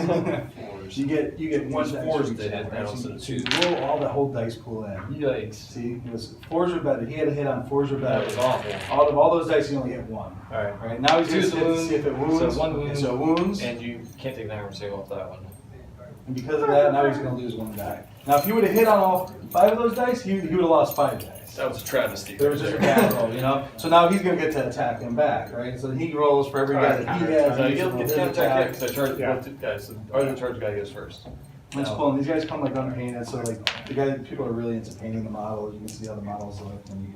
you get 1 dice 4s for each to hit attack, now right? instead of So you 2s. roll all the whole dice pool in. Yikes. See, it was 4s were better. He had a hit on 4s were better. That was awful. Out of all those dice, he only hit 1. Alright. Right now he's Two's going a to wound, see if it wounds. so 1 wound, So wounds. and you can't take an armor save off that one. And because of that, now he's going to lose 1 die. Now, if he would have hit on all 5 of those dice, he would have lost 5 dice. That was a travesty. There was just a bad roll, you know? So now he's going to get to attack him back, right? So he rolls for every guy that he has. No, He you gets get a to little attack his because I charged both 2 guys. So the charge guy goes first. It's cool. And these guys come like unpainted, so like the guys, people are really into painting the models. You can see how the models look. And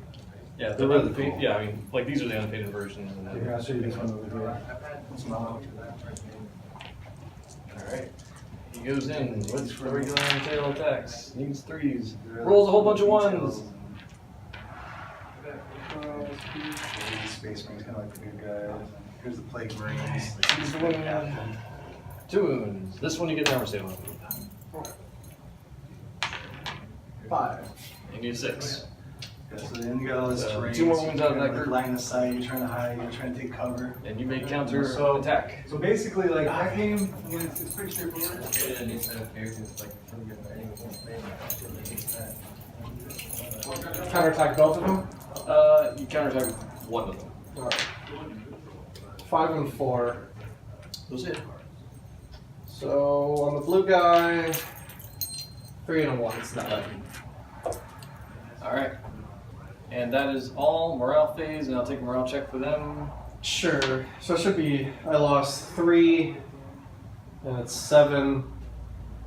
Yeah, They're really cool. Yeah, I mean, like these are the unpainted versions. And here, I'll show you this one over here. This model. Alright. He goes in with the regular tail attacks. Needs 3s. Rolls a whole bunch of 1s. Space Marines, kind of like the good guys. Here's the Plague Marines. He's the winner. 2 wounds. This one you get an armor save on. 5. You need 6. Yeah, so then you got all this terrain. 2 more wounds out of that like group. line of sight. You're trying to hide. You're trying to take cover. And you may counter So- attack. So basically, like that game, it's pretty straightforward. Counterattack both of them. You counter attack 1 of them. 5 and 4. Those hit. So on the blue guy, 3 and a 1. It's not 11. Alright. And that is all morale phase, and I'll take a morale check for them. Sure. So it should be, I lost 3, and it's 7.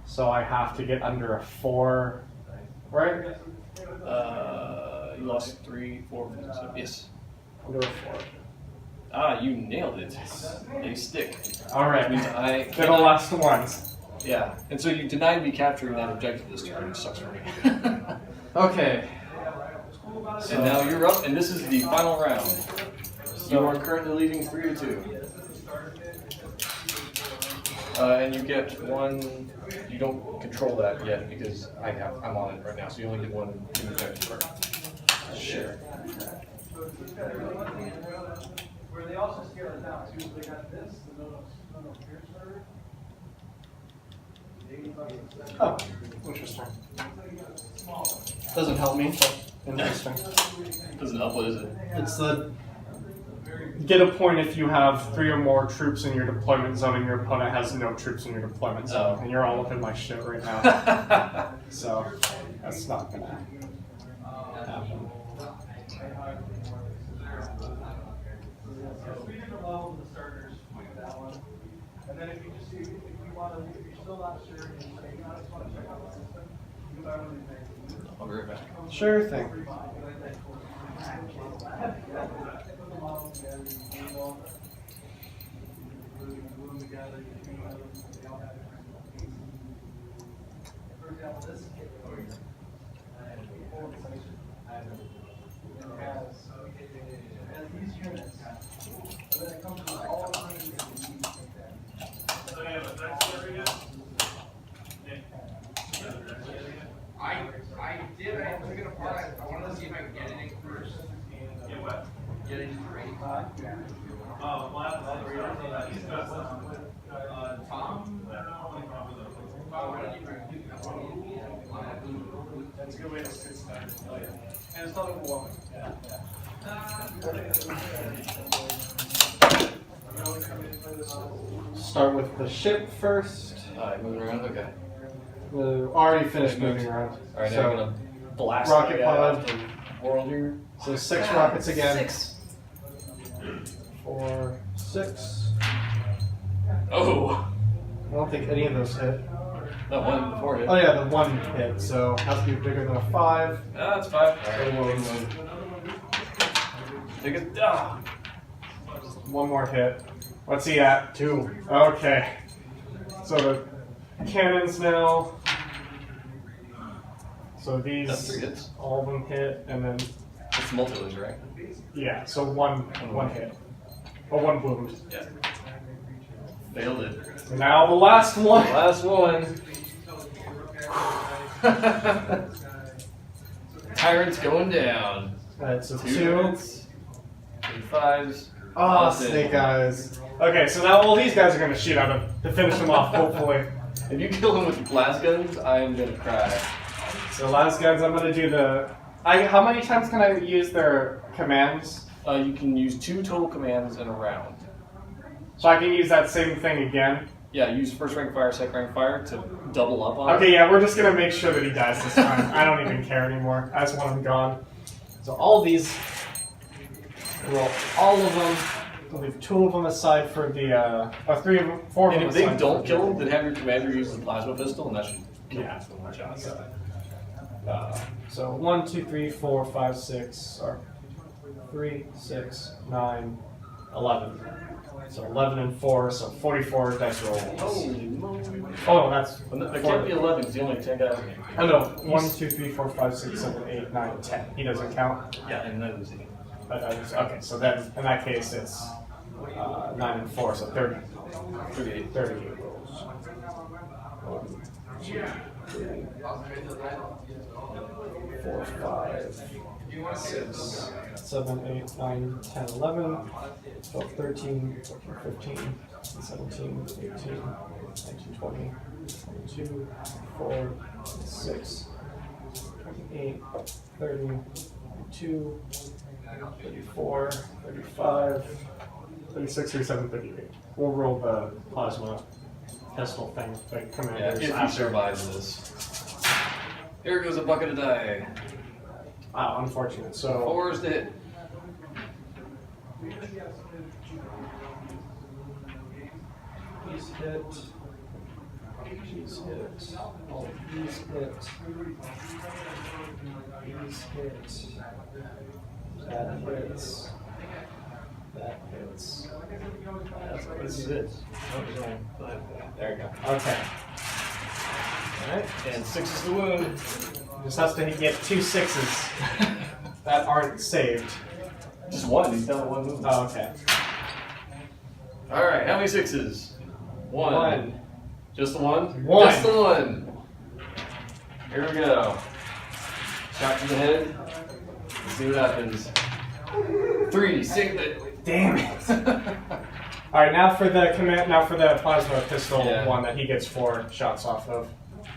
So I have to get under a 4, right? You lost 3, 4, 5, 6. Yes. Under a 4. Ah, you nailed it. A stick. Alright. Which means I They're the last ones. Yeah. And so you denied me capturing that objective this turn, which sucks for me. Okay. And now you're up, and this is the final round. You are currently leading 3-2. And you get 1. You don't control that yet because I'm on it right now, so you only get 1 objective card. Sure. Where they also scale it down too, they got this, the no pierce server. Oh, interesting. Doesn't help me, but interesting. Doesn't help, what is it? It's the Get a point if you have 3 or more troops in your deployment zone and your opponent has no troops in your deployment zone. Oh. And you're all up in my shit right now. So, that's not gonna happen. And then if you just see, if you want to, if you're still not sure, and you say, I just want to check out the system, you can buy one of these things. I'll be right back. sure thing. For example, this has these units, and then it comes with all of these. I did. I took it apart. I wanted to see if I could get it in first. Get what? Get it in straight. Tom? That's a good way to sit down. And it's not overwhelming. Start with the ship first. Alright, moving around, okay. Already finished moving around. Alright, now I'm gonna blast rocket that guy pod. off the world here. So 6 rockets again. 6. 4, 6. Oh! I don't think any of those hit. That one before hit. Oh yeah, the 1 hit, so has to be bigger than a 5. Ah, that's 5. So Alright, we'll- take it. Ah! 1 more hit. What's he at? 2. Okay. So the cannons now. So That's 3 these, hits. all of them hit, and then, It's multi-laser, right? yeah, so one hit. Or 1 wound. Yeah. Failed it. Now the last one. Last one. Tyrant's going down. Alright, so 2 2. hits. 3 5s. Ah, Nothing. snake eyes. Okay, so now all these guys are going to shoot at him to finish him off, hopefully. If you kill him with blast guns, I'm gonna cry. So last guys, I'm going to do the... how many times can I use their commands? You can use 2 total commands in a round. So I can use that same thing again? Yeah, use first rank fire, second rank fire to double up on Okay, it. yeah, we're just going to make sure that he dies this time. I don't even care anymore. I just want him gone. So all these... Roll all of them. We'll leave 2 of them aside for the... 3 of them, 4 of And them if they aside don't for kill the- him, then have your commander use the plasma pistol, and that should kill Yeah. him from one shot. So 1, 2, 3, 4, 5, 6, or 3, 6, 9, 11. So 11 and 4, so 44 dice rolls. Holy moly. Oh, that's. Well, there can't be 11 because you only have 10 guys in here. Oh no, 1, 2, 3, 4, 5, 6, 7, 8, 9, 10. He doesn't count. Yeah, and none of those. Okay, so then in that case it's 9 and 4, so 30. 38. 38 rolls. 1, 2, 3, 4, 5, 6, 7, 8, 9, 10, 11, 12, 13, 14, 15, 17, 18, 19, 20, 22, 24, 26, 28, 30, 32, 34, 35, 36, 37, 38. We'll roll the plasma pistol thing, the commanders If you after. survive this. Here goes a bucket of die. Wow, unfortunate. So 4 is the hit. He's hit. He's hit. All he's hit. He's hit. That hits. That hits. This is it. There you go. okay. Alright, and 6 is the wound. Just has to get 2 6s that aren't saved. Just one, he's down to 1 wound. Oh, okay. Alright, how many 6s? 1. 1. Just the 1? 1. Just the 1. Here we go. Shot to the head. Let's see what happens. 3, save it. Damn it. Alright, now for the plasma pistol Yeah. one that he gets 4 shots off of.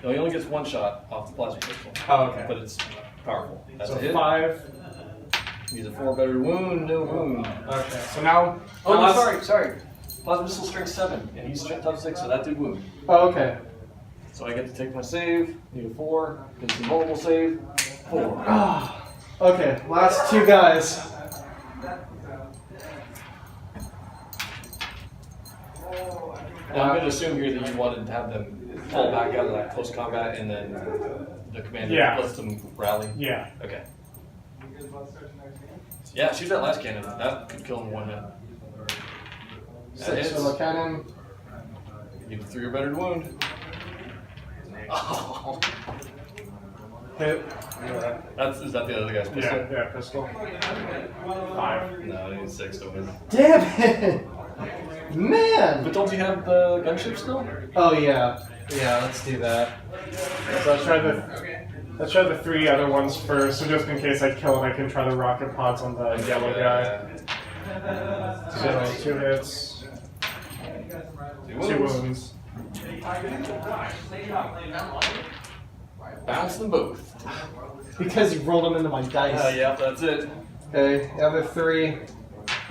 No, he only gets 1 shot off the plasma pistol. Oh, okay. But it's powerful. That's So a hit. 5. He's a 4 better wound, no wound. Okay, so now. Oh, now no, sorry. Plasma pistol strength 7, and he's strength top 6, so that did wound. Oh, okay. So I get to take my save, need a 4, because it's a vulnerable save, 4. Okay, last 2 guys. And I'm going to assume here that you wanted to have them fall back out of that close combat, and then the commander lets them rally. Yeah. Okay. Yeah, shoot that last cannon. That could kill him in 1 hit. 6 for the cannon. Need a 3 or better to wound. Oh. Hit. Is that the other guy's pistol? Yeah, pistol. 5. No, I need 6 to win. Damn it! Man! But don't you have the gunship still? Oh yeah. Yeah, let's do that. So let's try the 3 other ones first, so just in case I kill it, I can try the rocket pods on the yellow guy. So 2 hits, 2 wounds. Bounce them both. Because you rolled them into my dice. Yeah, that's it. Okay, the other 3.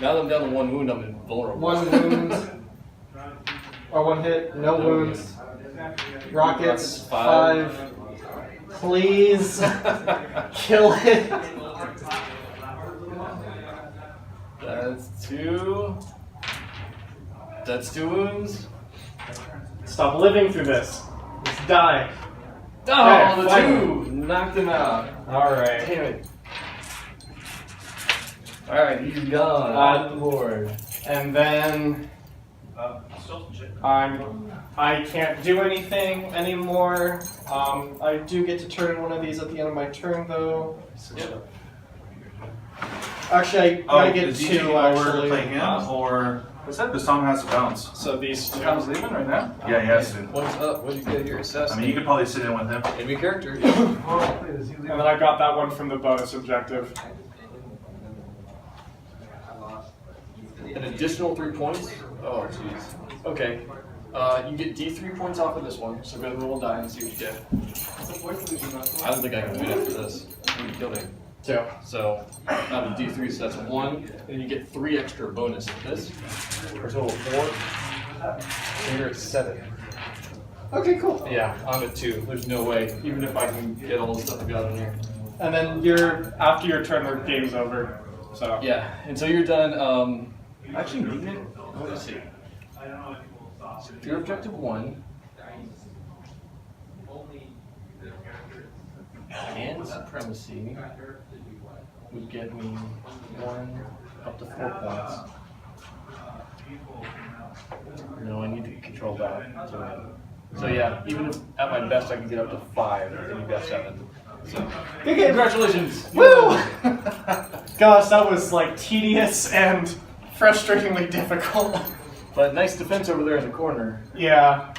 Now that I'm down to 1 wound, I'm invulnerable. 1 wound. Or 1 hit, no wounds. Rockets, 5. Please kill it. That's 2. That's 2 wounds. Stop living through this. Let's die. Oh, Okay, the finally. 2! Knocked him out. Alright. Damn it. Alright, he's gone. Off the board. And then I can't do anything anymore. I do get to turn one of these at the end of my turn, though. Yep. Actually, I get is 2, lower to actually. play him, or what's that? The song has to bounce. So these 2. Tom's leaving right now? Yeah, he has to. What's up? What did you get here? Assassin. I mean, you could probably sit in with him. Enemy character. And then I got that one from the bonus objective. An additional 3 points? Oh, jeez. Okay. You get D3 points off of this one, so go ahead and roll a die and see what you get. I don't think I can win after this. You killed him. 2. So, out of D3, so that's 1, and you get 3 extra bonus of this. For a total of 4. So you're at 7. Okay, cool. Yeah, I'm at 2. There's no way, even if I can get all the stuff I got in here. And then after your turn, the game's over. So Yeah, and so you're done. Actually, maybe let's see. So your objective 1. And supremacy would get me 1 up to 4 points. No, I need to control that to win. So yeah, even if at my best I can get up to 5, then you've got 7. So Good game. congratulations! Woo! gosh, that was like tedious and frustratingly difficult. But nice defense over there in the corner. Yeah.